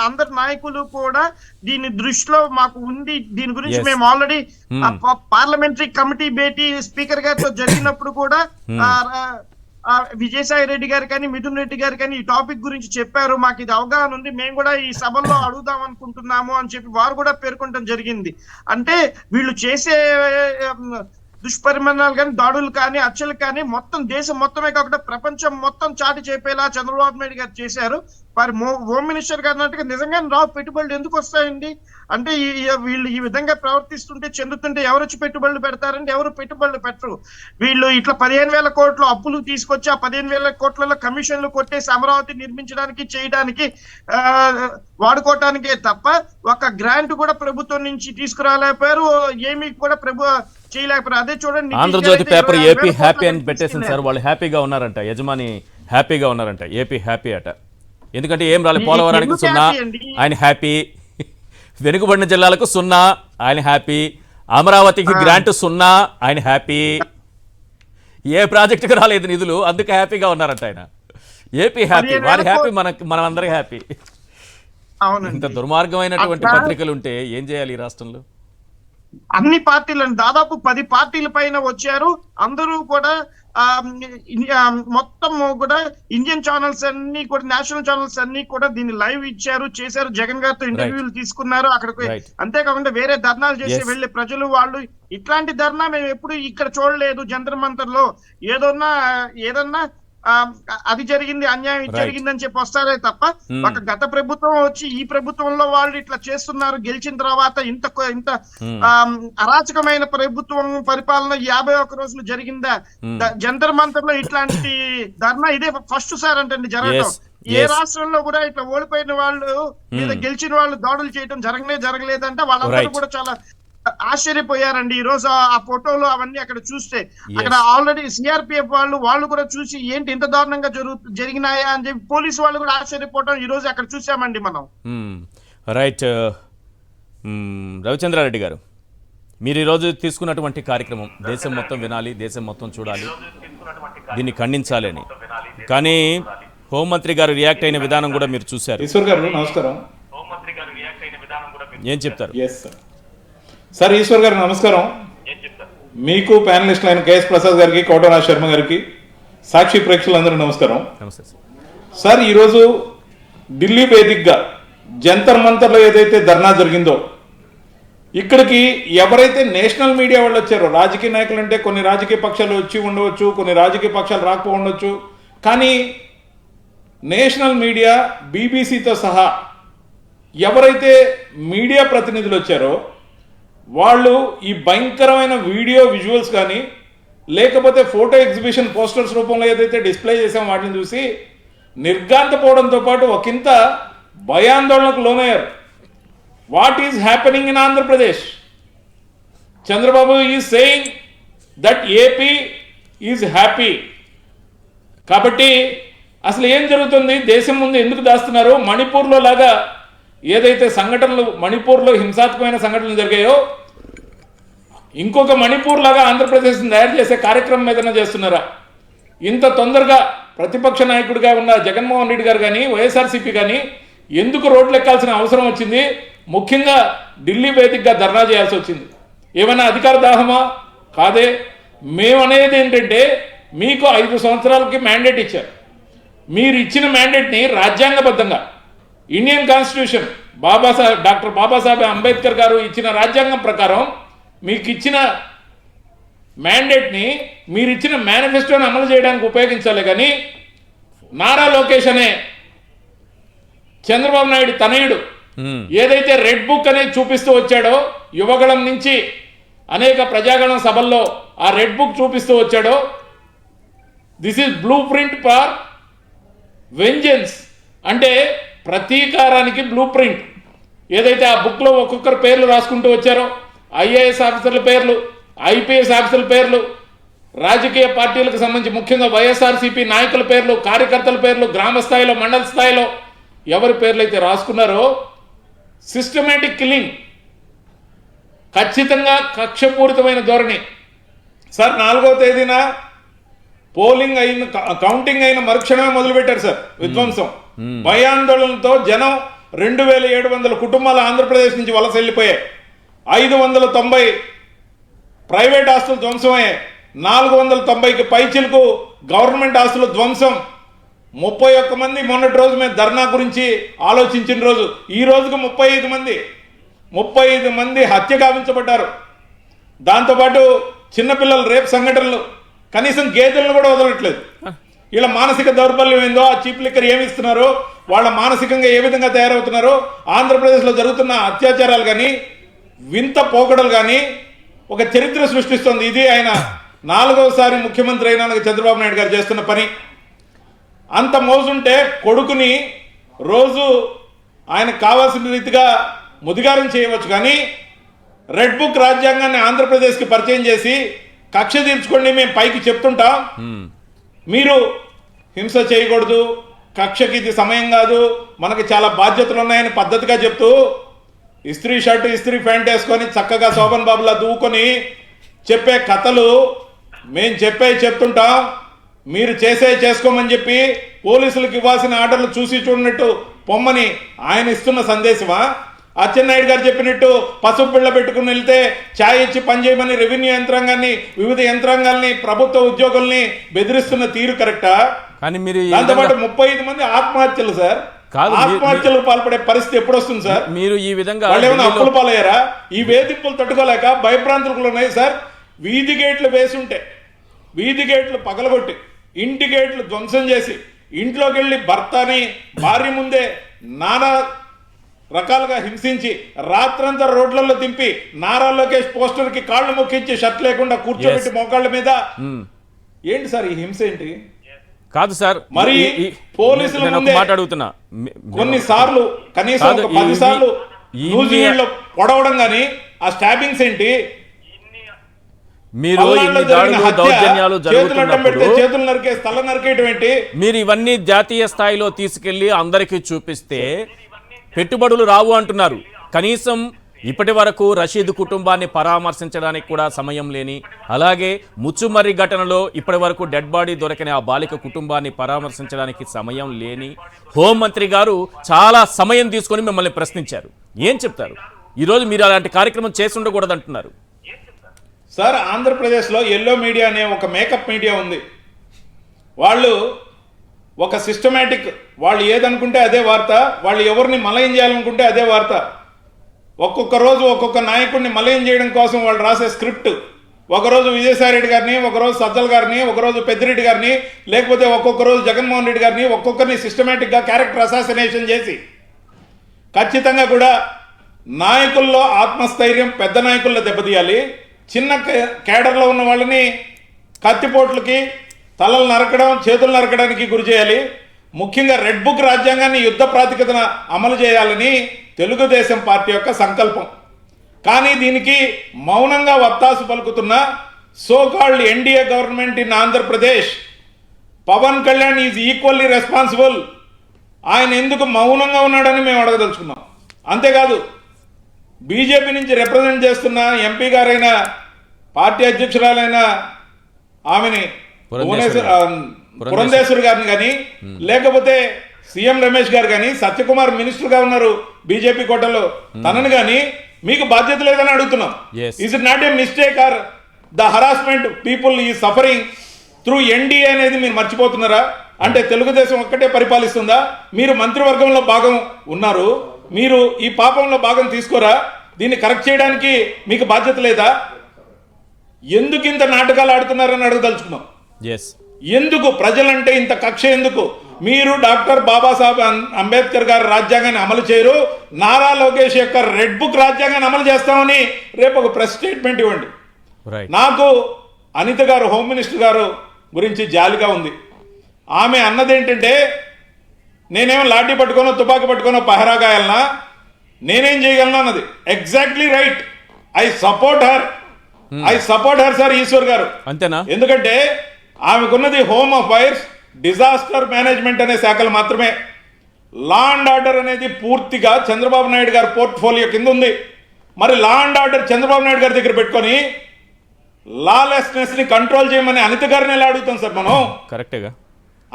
అందరి నాయకులు కూడా దీని దృష్టిలో మాకు ఉంది. దీని గురించి మేము ఆల్రెడీ పార్లమెంటరీ కమిటీ భేటీ స్పీకర్ గారితో జరిగినప్పుడు కూడా విజయసాయి రెడ్డి గారు కానీ, మిథున్ రెడ్డి గారు కానీ ఈ టాపిక్ గురించి చెప్పారు. మాకు ఇది అవగాహన ఉంది, మేము కూడా ఈ సభల్లో అడుగుదాం అనుకుంటున్నాము అని చెప్పి వారు కూడా పేర్కొనడం జరిగింది. అంటే వీళ్ళు చేసే దుష్పరిమాణాలు కానీ, దాడులు కానీ, హత్యలు కానీ మొత్తం దేశం మొత్తమే కాకుండా ప్రపంచం మొత్తం చాటి చెప్పేలా చంద్రబాబు నాయుడు గారు చేశారు. మరి హోమ్ మినిస్టర్ గారు అన్నట్టుగా నిజంగానే పెట్టుబడులు ఎందుకు వస్తాయండి? అంటే వీళ్ళు ఈ విధంగా ప్రవర్తిస్తుంటే, చెందుతుంటే ఎవరు వచ్చి పెట్టుబడులు పెడతారంటే ఎవరు పెట్టుబడులు పెట్టరు. వీళ్ళు ఇట్లా 15,000 కోట్ల అప్పులు తీసుకొచ్చి ఆ 15,000 కోట్లలో కమిషన్లు కొట్టేసి అమరావతి నిర్మించడానికి, చేయడానికి వాడుకోవటానికే తప్ప ఒక గ్రాంట్ కూడా ప్రభుత్వం నుంచి తీసుకురాలేకపోయారు. ఏమీ కూడా చేయలేకపోయారు. అదే చూడండి, ఆంధ్రజ్యోతి పేపర్ ఏపీ హ్యాపీ అని పెట్టేసింది సార్. వాళ్ళు హ్యాపీగా ఉన్నారంట, యజమాని హ్యాపీగా ఉన్నారంట, ఏపీ హ్యాపీ అట. ఎందుకంటే ఏం రాలేదు, పోలవరానికి 0 ఆయన హ్యాపీ, వెనుకబడిన జిల్లాలకు 0 ఆయన హ్యాపీ, అమరావతికి గ్రాంట్ 0 ఆయన హ్యాపీ, ఏ ప్రాజెక్టుకు రాలేదు నిధులు, అందుకే హ్యాపీగా ఉన్నారంట ఆయన. ఏపీ హ్యాపీ, వారి హ్యాపీ, మనం అందరికీ హ్యాపీ. ఇంత దుర్మార్గమైనటువంటి పత్రికలు ఉంటే ఏం చేయాలి ఈ రాష్ట్రంలో? అన్ని పార్టీలను దాదాపు 10 పార్టీల పైన వచ్చారు. అందరూ కూడా మొత్తం కూడా ఇండియన్ ఛానల్స్ అన్ని కూడా, నేషనల్ ఛానల్స్ అన్ని కూడా దీన్ని లైవ్ చేశారు. జగన్ గారితో ఇంటర్వ్యూలు తీసుకున్నారు అక్కడికి. అంతేకాకుండా వేరే ధర్నాలు చేసి వెళ్లే ప్రజలు వాళ్ళు ఇట్లాంటి ధర్నా మేము ఎప్పుడు ఇక్కడ చూడలేదు. జంతర్ మంతర్ లో ఏదన్నా అది జరిగింది, అన్యాయం జరిగిందని చెప్పి వస్తారే తప్ప ఒక గత ప్రభుత్వం వచ్చి ఈ ప్రభుత్వంలో వాళ్ళు ఇట్లా చేస్తున్నారు, గెలిచిన తర్వాత ఇంత అరాచకమైన ప్రభుత్వం పరిపాలన 51 రోజులు జరిగిందా? జంతర్ మంతర్ లో ఇట్లాంటి ధర్నా ఇదే ఫస్ట్ సార్ అంటండి జరగడం. ఏ రాష్ట్రంలో కూడా ఇట్లా ఓడిపోయిన వాళ్ళు మీద గెలిచిన వాళ్ళు దాడులు చేయడం జరగలేదంటే వాళ్ళందరూ కూడా చాలా ఆశ్చర్యపోయారండి. ఈ రోజు ఆ ఫోటోలు అవన్నీ అక్కడ చూస్తే, అక్కడ ఆల్రెడీ సిఆర్పిఎఫ్ వాళ్ళు కూడా చూసి ఏంటి ఇంత దారుణంగా జరిగినాయా అని చెప్పి పోలీసు వాళ్ళు కూడా ఆశ్చర్యపోవడం ఈ రోజు అక్కడ చూసామండి మనం. రైట్. రవిచంద్రారెడ్డి గారు, మీరు ఈరోజు తీసుకున్నటువంటి కార్యక్రమం దేశం మొత్తం వినాలి, దేశం మొత్తం చూడాలి, దీన్ని ఖండించాలి అని, కానీ హోంమంత్రి గారు రియాక్ట్ అయిన విధానం కూడా మీరు చూశారు. ఈశ్వర్ గారు నమస్కారం. ఏం చెప్తారు? సార్ ఈశ్వర్ గారు నమస్కారం. మీకు ప్యానలిస్ట్ అయిన కేఎస్ ప్రసాద్ గారికి, కోటరాజ్ శర్మ గారికి, సాక్షి ప్రేక్షకులందరూ నమస్కారం. సార్ ఈరోజు ఢిల్లీ వేదికగా జంతర్ మంతర్లో ఏదైతే ధర్నా జరిగిందో, ఇక్కడికి ఎవరైతే నేషనల్ మీడియా వాళ్ళు వచ్చారో, రాజకీయ నాయకులు అంటే కొన్ని రాజకీయ పక్షాలు వచ్చి ఉండవచ్చు, కొన్ని రాజకీయ పక్షాలు రాకపో ఉండొచ్చు, కానీ నేషనల్ మీడియా బీబీసీతో సహా ఎవరైతే మీడియా ప్రతినిధులు వచ్చారో వాళ్ళు ఈ భయంకరమైన వీడియో విజువల్స్ కానీ లేకపోతే ఫోటో ఎగ్జిబిషన్ పోస్టర్స్ రూపంలో ఏదైతే డిస్ప్లే చేసామో వాటిని చూసి నిర్ఘాంతపోవడంతో పాటు ఒకంత భయాందోళనకు లోనయ్యారు. What is happening in Andhra Pradesh? Chandrababu is saying that AP is happy. కాబట్టి అసలు ఏం జరుగుతుంది, దేశం ముందు ఎందుకు దాస్తున్నారు? మణిపూర్లో లాగా ఏదైతే సంఘటనలు, మణిపూర్లో హింసాత్మకమైన సంఘటనలు జరిగాయో ఇంకొక మణిపూర్ లాగా ఆంధ్రప్రదేశ్ని తయారు చేసే కార్యక్రమం ఏదైనా చేస్తున్నారా? ఇంత తొందరగా ప్రతిపక్ష నాయకుడిగా ఉన్న జగన్మోహన్ రెడ్డి గారు కానీ, వైఎస్ఆర్సీపీ కానీ ఎందుకు రోడ్లు ఎక్కాల్సిన అవసరం వచ్చింది? ముఖ్యంగా ఢిల్లీ వేదికగా ధర్నా చేయాల్సి వచ్చింది. ఏమైనా అధికార దాహమా? కాదే. మేము అనేది ఏంటంటే మీకు 5 సంవత్సరాలకి మ్యాండేట్ ఇచ్చారు. మీరు ఇచ్చిన మ్యాండేట్ని రాజ్యాంగబద్ధంగా Indian constitution doctor Babasaheb Ambedkar గారు ఇచ్చిన రాజ్యాంగం ప్రకారం మీకు ఇచ్చిన మ్యాండేట్ని మీరు ఇచ్చిన మేనిఫెస్టోని అమలు చేయడానికి ఉపయోగించాలి. కానీ నారా లోకేష్ అనే చంద్రబాబు నాయుడు తనయుడు ఏదైతే రెడ్ బుక్ అనేది చూపిస్తూ వచ్చాడో, యువగళం నుంచి అనేక ప్రజాగణం సభల్లో ఆ రెడ్ బుక్ చూపిస్తూ వచ్చాడో, this is blue print for vengeance, అంటే ప్రతీకారానికి బ్లూ ప్రింట్. ఏదైతే ఆ బుక్లో ఒక్కొక్కరు పేర్లు రాసుకుంటూ వచ్చారో, ఐఏఎస్ ఆఫీసర్ల పేర్లు, ఐపీఎస్ ఆఫీసర్ల పేర్లు, రాజకీయ పార్టీలకు సంబంధించి ముఖ్యంగా వైఎస్ఆర్సీపీ నాయకుల పేర్లు, కార్యకర్తల పేర్లు, గ్రామ స్థాయిలో మండల స్థాయిలో ఎవరి పేర్లు అయితే రాసుకున్నారో, సిస్టమేటిక్ కిల్లింగ్, ఖచ్చితంగా కక్షపూరితమైన ధోరణి. సార్ 4వ తేదీన పోలింగ్ అయిన కౌంటింగ్ అయిన మరుక్షణమే మొదలుపెట్టారు సార్ విధ్వంసం. భయాందోళనతో జనం 2700 కుటుంబాలు ఆంధ్రప్రదేశ్ నుంచి వలస వెళ్ళిపోయాయి. 590 ప్రైవేట్ ఆస్తులు ధ్వంసమయ్యాయి. 490కి పైచిలకు గవర్నమెంట్ ఆస్తులు ధ్వంసం. 31 మంది మొన్నటి రోజు మేము ధర్నా గురించి ఆలోచించిన రోజు, ఈ రోజుకు 35 మంది హత్య గావించబడ్డారు. దాంతోపాటు చిన్నపిల్లలు రేపు సంఘటనలు, కనీసం గేదెలను కూడా వదలట్లేదు. వీళ్ళ మానసిక దౌర్బల్యం ఏందో, ఆ చీప్ లిక్కర్ ఏమి ఇస్తున్నారో, వాళ్ళ మానసికంగా ఏ విధంగా తయారవుతున్నారో, ఆంధ్రప్రదేశ్లో జరుగుతున్న అత్యాచారాలు కానీ వింత పోకడలు కానీ ఒక చరిత్ర సృష్టిస్తుంది. ఇది ఆయన 4వసారి ముఖ్యమంత్రి అయిన చంద్రబాబు నాయుడు గారు చేస్తున్న పని. అంత మోజుంటే కొడుకుని రోజు ఆయనకు కావాల్సిన రీతిగా ముదిగారం చేయవచ్చు, కానీ రెడ్ బుక్ రాజ్యాంగాన్ని ఆంధ్రప్రదేశ్కి పరిచయం చేసి కక్ష తీర్చుకోండి మేము పైకి చెప్తుంటాం, మీరు హింస చేయకూడదు, కక్షకి ఇది సమయం కాదు, మనకి చాలా బాధ్యతలు ఉన్నాయని పద్ధతిగా చెప్తూ ఇస్త్రీ షర్టు ఇస్త్రీ ప్యాంట్ వేసుకొని చక్కగా శోభన్ బాబులా దూకొని చెప్పే కథలు మేము చెప్తుంటాం, మీరు చేసుకోమని చెప్పి పోలీసులకు ఇవ్వాల్సిన ఆర్డర్లు చూసి చూడనట్టు పొమ్మని ఆయన ఇస్తున్న సందేశమా? అచ్చెన్నాయుడు గారు చెప్పినట్టు పసుపు బిళ్ళ పెట్టుకుని వెళ్తే ఛాయ్ ఇచ్చి పనిచేయమని రెవెన్యూ యంత్రాంగాన్ని, వివిధ యంత్రాంగాల్ని, ప్రభుత్వ ఉద్యోగుల్ని బెదిరిస్తున్న తీరు కరెక్టా? కానీ మీరు దాంతోపాటు 35 మంది ఆత్మహత్యలు సార్. ఆత్మహత్యలకు పాల్పడే పరిస్థితి ఎప్పుడు వస్తుంది సార్? మీరు ఈ విధంగా వాళ్ళు ఏమైనా అప్పులు పాలయ్యారా? ఈ వేధింపులు తట్టుకోలేక భయభ్రాంతులు ఉన్నాయి సార్. వీధి గేట్లు వేసి ఉంటే వీధి గేట్లు పగలగొట్టి ఇంటి గేట్లు ధ్వంసం చేసి ఇంట్లోకి వెళ్ళి భర్తని భార్య ముందే నానా రకాలుగా హింసించి రాత్రంతా రోడ్లలో దింపి నారా లోకేష్ పోస్టర్ కి కాళ్ళు మొక్కించి షర్ట్ లేకుండా కూర్చోబెట్టి మోకాళ్ళ మీద, ఏంటి సార్ ఈ హింస ఏంటి? కాదు సార్, మరి పోలీసుల ముందే మాట్లాడుతున్నా కొన్నిసార్లు కనీసం 10 సార్లు న్యూజిలాండ్ లో పొడవడం గానీ ఆ స్టాబింగ్స్ ఏంటి? మీరు దౌర్జన్యాలు జరుగుతున్నప్పుడు చేతులు నరికే స్థల నరికేయడం ఏంటి? మీరు ఇవన్నీ జాతీయ స్థాయిలో తీసుకెళ్లి అందరికీ చూపిస్తే పెట్టుబడులు రావు అంటున్నారు. కనీసం ఇప్పటి వరకు రషీద్ కుటుంబాన్ని పరామర్శించడానికి కూడా సమయం లేని, అలాగే ముచ్చుమర్రి ఘటనలో ఇప్పటి వరకు డెడ్ బాడీ దొరకని ఆ బాలిక కుటుంబాన్ని పరామర్శించడానికి సమయం లేని హోంమంత్రి గారు చాలా సమయం తీసుకొని మిమ్మల్ని ప్రశ్నించారు. ఏం చెప్తారు? ఈరోజు మీరు అలాంటి కార్యక్రమం చేసి ఉండకూడదు అంటున్నారు. సార్, ఆంధ్రప్రదేశ్లో ఎల్లో మీడియా అనే ఒక మేకప్ మీడియా ఉంది. వాళ్ళు ఒక సిస్టమేటిక్, వాళ్ళు ఏదనుకుంటే అదే వార్త, వాళ్ళు ఎవరిని మలయం చేయాలనుకుంటే అదే వార్త. ఒక్కొక్క రోజు ఒక్కొక్క నాయకుడిని మలయం చేయడం కోసం వాళ్ళు రాసే స్క్రిప్ట్, ఒకరోజు విజయసాయి రెడ్డి గారిని, ఒకరోజు సజ్జల గారిని, ఒకరోజు పెద్దిరెడ్డి గారిని, లేకపోతే ఒక్కొక్క రోజు జగన్మోహన్ రెడ్డి గారిని, ఒక్కొక్కరిని సిస్టమేటిక్గా క్యారెక్టర్ అసాసినేషన్ చేసి ఖచ్చితంగా కూడా నాయకుల్లో ఆత్మస్థైర్యం పెద్ద నాయకుల్లో దెబ్బతీయాలి. చిన్న కేడర్లో ఉన్న వాళ్ళని కత్తిపోట్లకి, తలలు నరకడం, చేతులు నరకడానికి గురి చేయాలి. ముఖ్యంగా రెడ్ బుక్ రాజ్యాంగాన్ని యుద్ధ ప్రాతిపదికన అమలు చేయాలని తెలుగుదేశం పార్టీ యొక్క సంకల్పం. కానీ దీనికి మౌనంగా వత్తాసు పలుకుతున్న so called NDA government in Andhra Pradesh, Pawan Kalyan is equally responsible. ఆయన ఎందుకు మౌనంగా ఉన్నాడని మేము అడగదలుచుకున్నాం. అంతేకాదు, బీజేపీ నుంచి రిప్రజెంట్ చేస్తున్న ఎంపీ గారైన, పార్టీ అధ్యక్షురాలైన ఆమెని పురంధేశ్వరి గారిని కానీ, లేకపోతే సీఎం రమేష్ గారు కానీ, సత్యకుమార్ మినిస్టర్ గా ఉన్నారు బీజేపీ కోటలో, తనని కానీ మీకు బాధ్యత లేదని అడుగుతున్నాం. Is it not a mistake are the harassment people ఈ సఫరింగ్ త్రూ ఎన్డీఏ అనేది మీరు మర్చిపోతున్నారా? అంటే తెలుగుదేశం ఒక్కటే పరిపాలిస్తుందా? మీరు మంత్రివర్గంలో భాగం ఉన్నారు, మీరు ఈ పాపంలో భాగం తీసుకోరా? దీన్ని కరెక్ట్ చేయడానికి మీకు బాధ్యత లేదా? ఎందుకు ఇంత నాటకాలు ఆడుతున్నారని అడగదలుచుకున్నాం. ఎందుకు ప్రజలంటే ఇంత కక్ష ఎందుకు? మీరు డాక్టర్ బాబాసాహెబ్ అంబేద్కర్ గారి రాజ్యాంగాన్ని అమలు చేయరు, నారా లోకేష్ యొక్క రెడ్ బుక్ రాజ్యాంగాన్ని అమలు చేస్తామని రేపు ఒక ప్రెస్ స్టేట్మెంట్ ఇవ్వండి. నాకు అనిత గారు, హోమ్ మినిస్టర్ గారు గురించి జాలిగా ఉంది. ఆమె అన్నదేంటంటే, నేనేమో లాఠీ పట్టుకోనో తుపాకీ పట్టుకోనో పహరాగాయాలనా, నేనేం చేయగలను అన్నది. Exactly right. I support her sir Eshwar గారు. అంతేనా? ఎందుకంటే ఆమెకున్నది హోమ్ అఫైర్స్, డిజాస్టర్ మేనేజ్మెంట్ అనే శాఖలు మాత్రమే. లా అండ్ ఆర్డర్ అనేది పూర్తిగా చంద్రబాబు నాయుడు గారి పోర్ట్ఫోలియో కింద ఉంది. మరి law and order Chandrababu Naidu గారి దగ్గర పెట్టుకొని లాలెస్నెస్ ని కంట్రోల్ చేయమని అనిత గారిని ఎలా అడుగుతాం సార్ మనం? కరెక్ట్గా.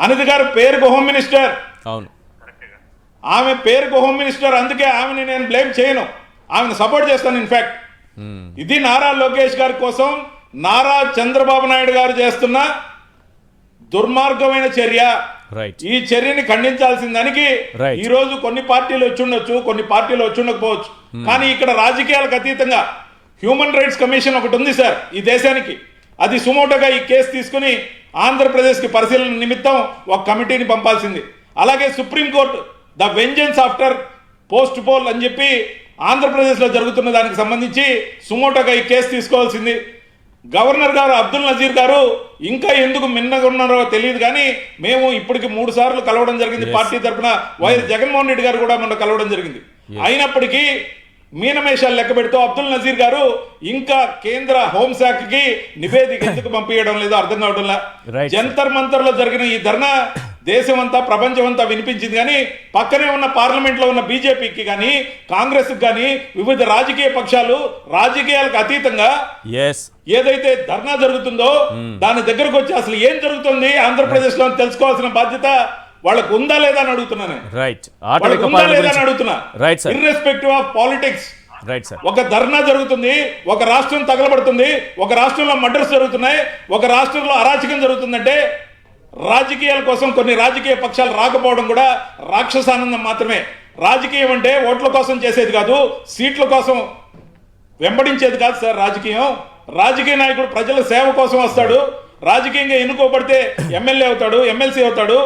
అనిత గారు పేరుకు హోమ్ మినిస్టర్. అవును, ఆమె పేరుకు హోమ్ మినిస్టర్. అందుకే ఆమెని నేను బ్లేమ్ చేయను, ఆమెను సపోర్ట్ చేస్తాను. ఇన్ఫాక్ట్ ఇది నారా లోకేష్ గారి కోసం నారా చంద్రబాబు నాయుడు గారు చేస్తున్న దుర్మార్గమైన చర్య. ఈ చర్యని ఖండించాల్సిన దానికి ఈ రోజు కొన్ని పార్టీలు వచ్చి ఉండొచ్చు, కొన్ని పార్టీలు వచ్చి ఉండకపోవచ్చు, కానీ ఇక్కడ రాజకీయాలకు అతీతంగా హ్యూమన్ రైట్స్ కమిషన్ ఒకటి ఉంది సార్ ఈ దేశానికి. అది సుమోటోగా ఈ కేసు తీసుకుని ఆంధ్రప్రదేశ్కి పరిశీలన నిమిత్తం ఒక కమిటీని పంపాల్సింది. అలాగే supreme court the vengeance after post poll అని చెప్పి ఆంధ్రప్రదేశ్లో జరుగుతున్న దానికి సంబంధించి సుమోటోగా ఈ కేసు తీసుకోవాల్సింది. గవర్నర్ గారు అబ్దుల్ నజీర్ గారు ఇంకా ఎందుకు మిన్నగా ఉన్నారో తెలియదు, కానీ మేము ఇప్పటికి 3 సార్లు కలవడం జరిగింది. పార్టీ తరఫున వైఎస్ జగన్మోహన్ రెడ్డి గారు కూడా మొన్న కలవడం జరిగింది. అయినప్పటికీ మీనమేషాలు లెక్క పెడుతూ అబ్దుల్ నజీర్ గారు ఇంకా కేంద్ర హోంశాఖకి నివేదిక ఎందుకు పంపించడం లేదో అర్థం కావడంలా. జంతర్ మంతర్ లో జరిగిన ఈ ధర్నా దేశం అంతా, ప్రపంచం అంతా వినిపించింది, కానీ పక్కనే ఉన్న పార్లమెంట్ లో ఉన్న బీజేపీకి కానీ కాంగ్రెస్ కానీ వివిధ రాజకీయ పక్షాలు రాజకీయాలకు అతీతంగా ఏదైతే ధర్నా జరుగుతుందో దాని దగ్గరకు వచ్చి అసలు ఏం జరుగుతుంది ఆంధ్రప్రదేశ్ లో తెలుసుకోవాల్సిన బాధ్యత వాళ్ళకు ఉందా లేదా అని అడుగుతున్నాను. Irrespective of politics. ఒక ధర్నా జరుగుతుంది, ఒక రాష్ట్రం తగలబడుతుంది, ఒక రాష్ట్రంలో మర్డర్స్ జరుగుతున్నాయి, ఒక రాష్ట్రంలో అరాచకం జరుగుతుందంటే రాజకీయాల కోసం కొన్ని రాజకీయ పక్షాలు రాకపోవడం కూడా రాక్షసానందం మాత్రమే. రాజకీయం అంటే ఓట్ల కోసం చేసేది కాదు, సీట్ల కోసం వెంబడించేది కాదు సార్ రాజకీయం. రాజకీయ నాయకుడు ప్రజల సేవ కోసం వస్తాడు, రాజకీయంగా ఎన్నుకోబడితే ఎమ్మెల్యే అవుతాడు, ఎమ్మెల్సీ అవుతాడు,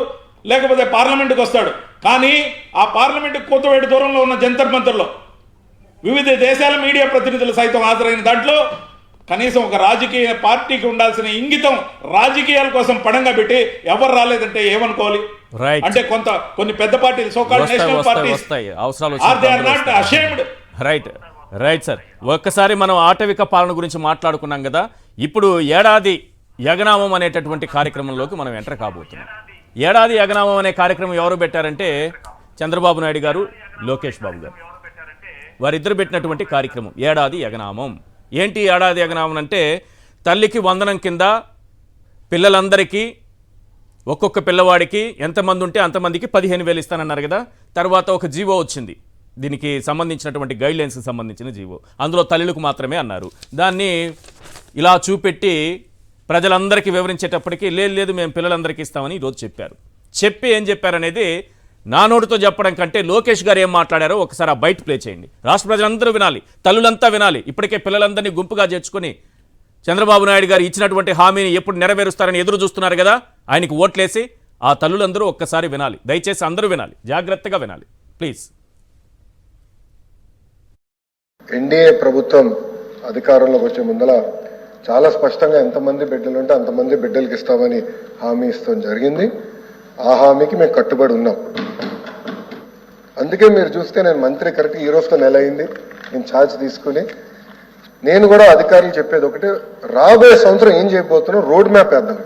లేకపోతే పార్లమెంటుకు వస్తాడు. కానీ ఆ పార్లమెంటు కూతవేటి దూరంలో ఉన్న జంతర్ మంతర్లో వివిధ దేశాల మీడియా ప్రతినిధులు సైతం హాజరైన దాంట్లో కనీసం ఒక రాజకీయ పార్టీకి ఉండాల్సిన ఇంగితం రాజకీయాల కోసం పడంగా పెట్టి ఎవరు రాలేదంటే ఏమనుకోవాలి? అంటే కొన్ని పెద్ద పార్టీలు, so called national parties, they are not ashamed. Right sir. ఒక్కసారి మనం ఆటవిక పాలన గురించి మాట్లాడుకున్నాం కదా, ఇప్పుడు ఏడాది యగనామం అనేటటువంటి కార్యక్రమంలోకి మనం ఎంటర్ కాబోతున్నాం. ఏడాది యగనామం అనే కార్యక్రమం ఎవరు పెట్టారంటే చంద్రబాబు నాయుడు గారు, లోకేష్ బాబు గారు, వారిద్దరు పెట్టినటువంటి కార్యక్రమం ఏడాది యగనామం. ఏంటి ఏడాది యగనామం అంటే, తల్లికి వందనం కింద పిల్లలందరికీ ఒక్కొక్క పిల్లవాడికి ఎంతమంది ఉంటే అంతమందికి 15,000 ఇస్తానన్నారు కదా. తర్వాత ఒక జీవో వచ్చింది, దీనికి సంబంధించినటువంటి గైడ్లైన్స్కి సంబంధించిన జీవో, అందులో తల్లులకు మాత్రమే అన్నారు. దాన్ని ఇలా చూపెట్టి ప్రజలందరికీ వివరించేటప్పటికీ లేదు మేము పిల్లలందరికీ ఇస్తామని ఈరోజు చెప్పారు. చెప్పి ఏం చెప్పారనేది నా నోటితో చెప్పడం కంటే లోకేష్ గారు ఏం మాట్లాడారో ఒకసారి ఆ బయట ప్లే చేయండి. రాష్ట్ర ప్రజలందరూ వినాలి, తల్లులంతా వినాలి. ఇప్పటికే పిల్లలందరినీ గుంపుగా చేర్చుకొని చంద్రబాబు నాయుడు గారు ఇచ్చినటువంటి హామీని ఎప్పుడు నెరవేరుస్తారని ఎదురు చూస్తున్నారు కదా, ఆయనకు ఓట్లేసి ఆ తల్లులందరూ ఒక్కసారి వినాలి. దయచేసి అందరూ వినాలి, జాగ్రత్తగా వినాలి ప్లీజ్. ఎన్డీఏ ప్రభుత్వం అధికారంలోకి వచ్చే ముందల చాలా స్పష్టంగా ఎంతమంది బిడ్డలు ఉంటే అంతమంది బిడ్డలకి ఇస్తామని హామీ ఇస్తాం జరిగింది. ఆ హామీకి మేము కట్టుబడి ఉన్నాం. అందుకే మీరు చూస్తే నేను మంత్రి కరెక్ట్గా ఈ రోజుతో నెల అయింది నేను ఛార్జ్ తీసుకుని. నేను కూడా అధికారులు చెప్పేది ఒకటి, రాబోయే సంవత్సరం ఏం చేయబోతున్నాం రోడ్ మ్యాప్ వేద్దాం.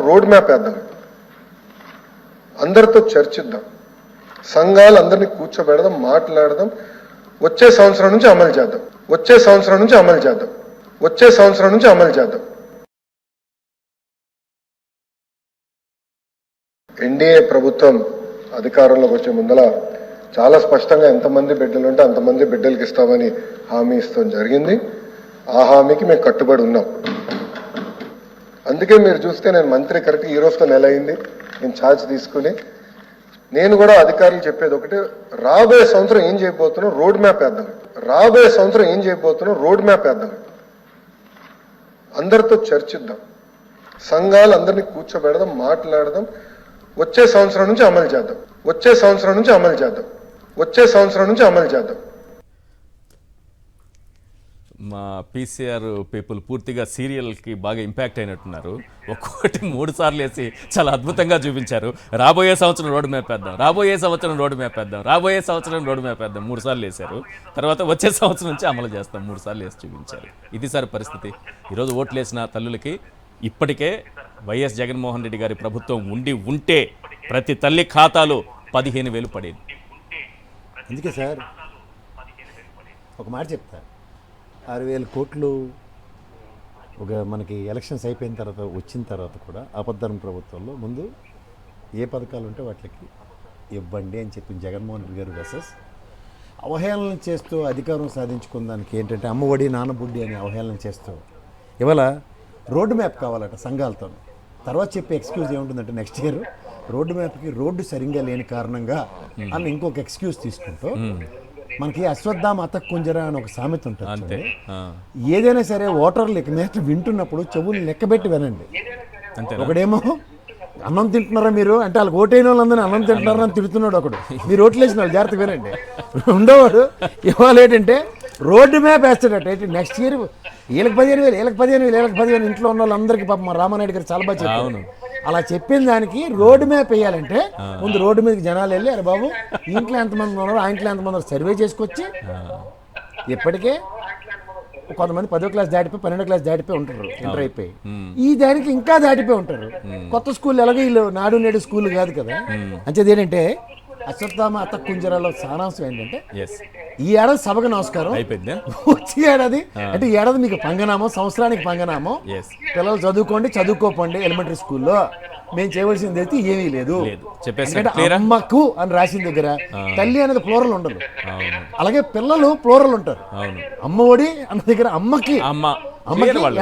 రోడ్ మ్యాప్ వేద్దాం, అందరితో చర్చిద్దాం, సంఘాలు అందరినీ కూర్చోబెడదాం, మాట్లాడదాం. వచ్చే సంవత్సరం నుంచి అమలు చేద్దాం. ఎన్డీఏ ప్రభుత్వం అధికారంలోకి వచ్చే ముందల చాలా స్పష్టంగా ఎంతమంది బిడ్డలు ఉంటే అంతమంది బిడ్డలకి ఇస్తామని హామీ ఇస్తాం జరిగింది. ఆ హామీకి మేము కట్టుబడి ఉన్నాం. అందుకే మీరు చూస్తే నేను మంత్రి కరెక్ట్ ఈ రోజుతో నెల అయింది నేను ఛార్జ్ తీసుకుని. నేను కూడా అధికారులు చెప్పేది ఒకటే, రాబోయే సంవత్సరం ఏం చేయబోతున్నాం రోడ్ మ్యాప్ వేద్దాం. రాబోయే సంవత్సరం ఏం చేయబోతున్నాం రోడ్ మ్యాప్ వేద్దాం. అందరితో చర్చిద్దాం, సంఘాలు అందరినీ కూర్చోబెడదాం, మాట్లాడదాం. వచ్చే సంవత్సరం నుంచి అమలు చేద్దాం. వచ్చే సంవత్సరం నుంచి అమలు చేద్దాం. వచ్చే సంవత్సరం నుంచి అమలు చేద్దాం. మా పీసీఆర్ పీపుల్ పూర్తిగా సీరియల్కి బాగా ఇంపాక్ట్ అయినట్టున్నారు. ఒక్కొక్కటి 3 సార్లు వేసి చాలా అద్భుతంగా చూపించారు. రాబోయే సంవత్సరం రోడ్డు మ్యాప్ వేద్దాం, రాబోయే సంవత్సరం రోడ్డు మ్యాప్ వేద్దాం, రాబోయే సంవత్సరం రోడ్డు మ్యాప్ వేద్దాం 3 సార్లు వేశారు. తర్వాత వచ్చే సంవత్సరం నుంచి అమలు చేస్తాం 3 సార్లు వేసి చూపించారు. ఇది సార్ పరిస్థితి. ఈరోజు ఓట్లు వేసిన తల్లులకి ఇప్పటికే వైఎస్ జగన్మోహన్ రెడ్డి గారి ప్రభుత్వం ఉంటే ప్రతి తల్లి ఖాతాలో 15,000 పడేది. అందుకే సార్ ఒక మాట చెప్తా, 6,000 కోట్లు ఒక మనకి ఎలక్షన్స్ అయిపోయిన తర్వాత వచ్చిన తర్వాత కూడా అబద్ధం ప్రభుత్వంలో ముందు ఏ పథకాలు ఉంటే వాటికి ఇవ్వండి అని చెప్పిన జగన్మోహన్ రెడ్డి గారు వర్సెస్ అవహేళన చేస్తూ అధికారం సాధించుకున్న దానికి ఏంటంటే అమ్మఒడి నాన్నబుడ్డి అని అవహేళన చేస్తూ ఇవాళ రోడ్డు మ్యాప్ కావాలట సంఘాలతో. తర్వాత చెప్పే ఎక్స్క్యూజ్ ఏముంటుందంటే నెక్స్ట్ ఇయర్ రోడ్డు మ్యాప్కి రోడ్డు సరిగ్గా లేని కారణంగా అని ఇంకొక ఎక్స్క్యూజ్ తీసుకుంటూ మనకి అశ్వత్థామ అతక్కుంజర అని ఒక సామెత ఉంటుంది. ఏదైనా సరే ఓటర్లు ఇక మీద వింటున్నప్పుడు చెవులు లెక్కబెట్టి వినండి. ఒకడేమో అన్నం తింటున్నారా మీరు అంటే వాళ్ళకి ఓటైన వాళ్ళందరినీ అన్నం తింటున్నారా అని తిడుతున్నాడు ఒకడు. మీరు ఓట్లు వేసిన వాళ్ళు జాగ్రత్త వినండి. ఉండేవాడు ఇవాళ ఏంటంటే రోడ్డు మ్యాప్ వేస్తాడట. నెక్స్ట్ ఇయర్ వీళ్ళకి 15,000 వీళ్ళకి 15,000 వీళ్ళకి 15,000 ఇంట్లో ఉన్న వాళ్ళందరికీ పాపం మా రామానాయుడు గారు చాలా బాగా చెప్పారు. అలా చెప్పిన దానికి రోడ్డు మ్యాప్ వేయాలంటే ముందు రోడ్డు మీదకి జనాలు వెళ్ళి అరే బాబు ఇంట్లో ఎంతమంది ఉన్నారు ఆ ఇంట్లో ఎంతమంది ఉన్నారు సర్వే చేసుకొచ్చి, ఇప్పటికే కొంతమంది 10వ క్లాస్ దాటిపోయి 12వ క్లాస్ దాటిపోయి ఉంటారు ఇంటర్ అయిపోయి, ఈ దానికి ఇంకా దాటిపోయి ఉంటారు. కొత్త స్కూల్ ఎలాగో వీళ్ళు నాడు నేడు స్కూల్ కాదు కదా. అంచేది ఏంటంటే అశ్వత్థామ అతక్కుంజరాలో సారాంశం ఏంటంటే ఈ ఏడాది సభకు నమస్కారం అయిపోయింది. వచ్చే ఏడాది అంటే ఈ ఏడాది మీకు పంగనామం, సంవత్సరానికి పంగనామం. పిల్లలు చదువుకోండి చదువుకోపండి ఎలిమెంటరీ స్కూల్లో. మేము చేయవలసింది అయితే ఏమీ లేదు. అమ్మకు అని రాసిన దగ్గర తల్లి అనేది ప్లోరల్ ఉండదు, అలాగే పిల్లలు ప్లోరల్ ఉంటారు. అమ్మఒడి అన్న దగ్గర అమ్మకి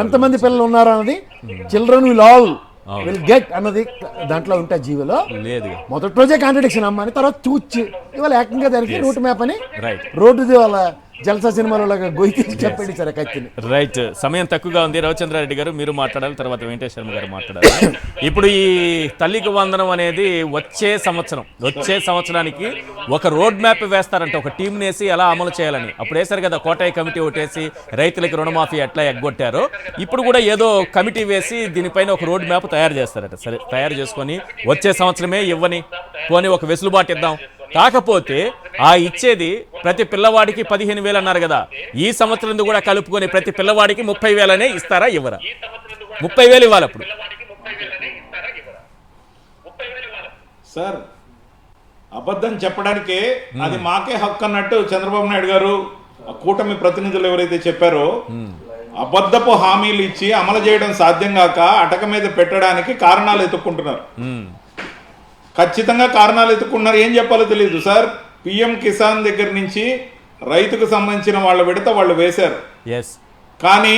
ఎంతమంది పిల్లలు ఉన్నారా అన్నది children will all will get అన్నది దాంట్లో ఉంటా జీవోలో లేదు. మొదటి రోజే కాంట్రడిక్షన్ అమ్మ అని, తర్వాత చూచి ఇవాళ ఏకంగా దానికి రూట్ మ్యాప్ అని రోడ్డుది వాళ్ళ జల్సా సినిమాలో గొయ్యి చెప్పండి సరే కత్తిని. రైట్, సమయం తక్కువగా ఉంది. రవిచంద్రారెడ్డి గారు మీరు మాట్లాడాలి, తర్వాత వెంకటేశ్వర శర్మ గారు మాట్లాడాలి. ఇప్పుడు ఈ తల్లికి వందనం అనేది వచ్చే సంవత్సరానికి ఒక రోడ్ మ్యాప్ వేస్తారంట, ఒక టీంని వేసి ఎలా అమలు చేయాలని. అప్పుడు వేశారు కదా కోటాయి కమిటీ ఒకటేసి రైతులకి రుణమాఫీ ఎట్లా ఎగ్గొట్టారో, ఇప్పుడు కూడా ఏదో కమిటీ వేసి దీనిపైన ఒక రోడ్ మ్యాప్ తయారు చేస్తారట. సరే తయారు చేసుకొని వచ్చే సంవత్సరమే ఇవ్వని పోనీ ఒక వెసులుబాటు ఇద్దాం. కాకపోతే ఆ ఇచ్చేది ప్రతి పిల్లవాడికి 15,000 అన్నారు కదా, ఈ సంవత్సరం కూడా కలుపుకొని ప్రతి పిల్లవాడికి 30,000 ఇస్తారా ఇవ్వరా? 30,000 ఇవ్వాలి. అప్పుడు సార్ అబద్ధం చెప్పడానికే అది మాకే హక్కు అన్నట్టు చంద్రబాబు నాయుడు గారు కూటమి ప్రతినిధులు ఎవరైతే చెప్పారో అబద్ధపు హామీలు ఇచ్చి అమలు చేయడం సాధ్యం కాక అటక మీద పెట్టడానికి కారణాలు ఎత్తుక్కుంటున్నారు. ఖచ్చితంగా కారణాలు ఎత్తుకున్నారు. ఏం చెప్పాలో తెలియదు సార్. పిఎం కిసాన్ దగ్గర నుంచి రైతుకు సంబంధించిన వాళ్ళ విడత వాళ్ళు వేశారు, కానీ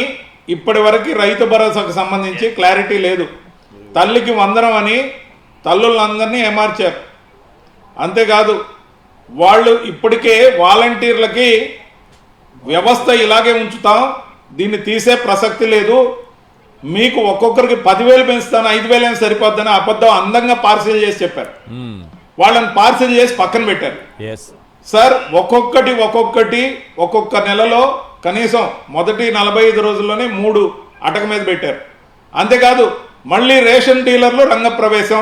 ఇప్పటి వరకు రైతు భరోసాకు సంబంధించి క్లారిటీ లేదు. తల్లికి వందనం అని తల్లులందరినీ ఏమార్చారు. అంతేకాదు వాళ్ళు ఇప్పటికే వాలంటీర్లకి వ్యవస్థ ఇలాగే ఉంచుతాం, దీన్ని తీసే ప్రసక్తి లేదు, మీకు ఒక్కొక్కరికి 10,000 పెంచుతాను 5,000 సరిపోద్దని అబద్ధం అందంగా పార్సిల్ చేసి చెప్పారు. వాళ్ళని పార్సిల్ చేసి పక్కన పెట్టారు. సార్ ఒక్కొక్క నెలలో కనీసం మొదటి 45 రోజుల్లోనే 3 అటక మీద పెట్టారు. అంతేకాదు మళ్ళీ రేషన్ డీలర్లు రంగప్రవేశం.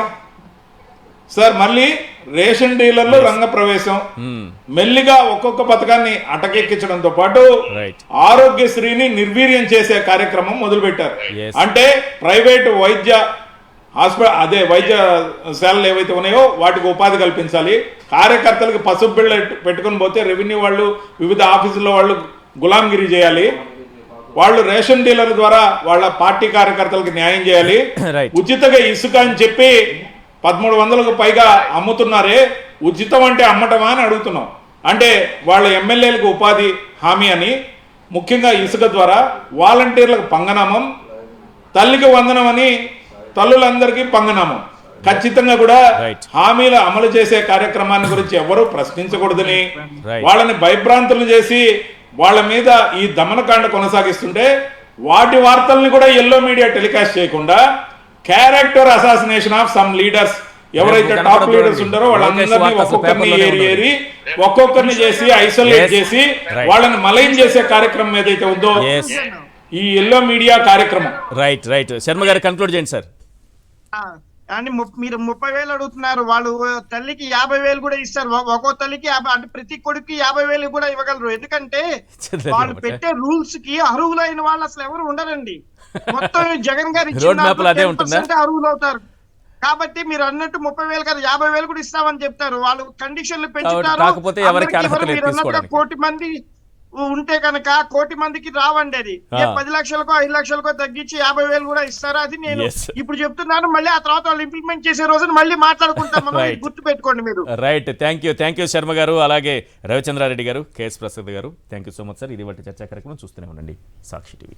సార్ మళ్ళీ రేషన్ డీలర్లు రంగప్రవేశం. మెల్లిగా ఒక్కొక్క పథకాన్ని అటకెక్కించడంతో పాటు ఆరోగ్యశ్రీని నిర్వీర్యం చేసే కార్యక్రమం మొదలుపెట్టారు. అంటే ప్రైవేటు వైద్యశాలలు ఏవైతే ఉన్నాయో వాటికి ఉపాధి కల్పించాలి. కార్యకర్తలకు పసుపు బిళ్ళ పెట్టుకుని పోతే రెవెన్యూ వాళ్ళు వివిధ ఆఫీసుల్లో వాళ్ళు గులాంగిరి చేయాలి. వాళ్ళు రేషన్ డీలర్ల ద్వారా వాళ్ళ పార్టీ కార్యకర్తలకు న్యాయం చేయాలి. ఉచితంగా ఇసుక అని చెప్పి 1,300కు పైగా అమ్ముతున్నారే, ఉచితం అంటే అమ్మటమా అని అడుగుతున్నాం. అంటే వాళ్ళ ఎమ్మెల్యేలకు ఉపాధి హామీ అని ముఖ్యంగా ఇసుక ద్వారా వాలంటీర్లకు పంగనామం, తల్లికి వందనం అని తల్లులందరికీ పంగనామం. ఖచ్చితంగా కూడా Right. హామీలు అమలు చేసే కార్యక్రమాన్ని గురించి ఎవరూ ప్రశ్నించకూడదని, Right. వాళ్ళని భయభ్రాంతులు చేసి వాళ్ళ మీద ఈ దమనకాండ కొనసాగిస్తుంటే వాటి వార్తల్ని కూడా ఎల్లో మీడియా టెలికాస్ట్ చేయకుండా character assassination of some leaders, ఎవరైతే రేపు టాప్ కనపడదు లీడర్స్ చూడండి. ఉంటారో వాళ్ళందరినీ లోకేష్ వార్తలు ఒక్కొక్కరిని పేపర్లోనే ఏరి ఒక్కొక్కరిని చేసి ఐసోలేట్ Yes. చేసి Right. వాళ్ళని మలైన్ చేసే కార్యక్రమం ఏదైతే ఉందో Yes. ఈ ఎల్లో మీడియా కార్యక్రమం. రైట్ శర్మ గారు కన్క్లూడ్ చేయండి సార్. అని మీరు 30,000 అడుగుతున్నారు, వాళ్ళు తల్లికి 50,000 కూడా ఇస్తారు. ఒక్కో తల్లికి 50, అంటే ప్రతి కొడుకు 50,000 కూడా ఇవ్వగలరు. ఎందుకంటే వాళ్ళు పెట్టే రూల్స్ కి అర్హులైన వాళ్ళు అసలు ఎవరు ఉండరండి. మొత్తం జగన్ గారు Road map లో అదే ఉంటుందా? అర్హులు అవుతారు. కాబట్టి మీరు అన్నట్టు 30,000 కాదు 50,000 కూడా ఇస్తామని చెప్తారు. వాళ్ళు కండిషన్లు పెంచుతారు. కాకపోతే ఎవరికి అందరికీ అర్హత లేదు మీరు అన్నట్టుగా తీసుకోవడానికి. 1,00,000 మంది ఉంటే కనుక 1,00,000 మందికి రావండి. అది 10 లక్షలకో 5 లక్షలకో తగ్గించి 50,000 కూడా ఇస్తారు. అది నేను Yes. ఇప్పుడు చెప్తున్నాను. మళ్ళీ ఆ తర్వాత వాళ్ళు ఇంప్లిమెంట్ చేసే రోజున మళ్ళీ మాట్లాడుకుంటాం మనం. Right. గుర్తు పెట్టుకోండి మీరు. రైట్ థ్యాంక్ యూ శర్మ గారు, అలాగే రవిచంద్రారెడ్డి గారు, కేఎస్ ప్రసాద్ గారు, thank you so much sir. ఇది వాటి చర్చా కార్యక్రమం చూస్తూనే ఉండండి సాక్షి టీవీ.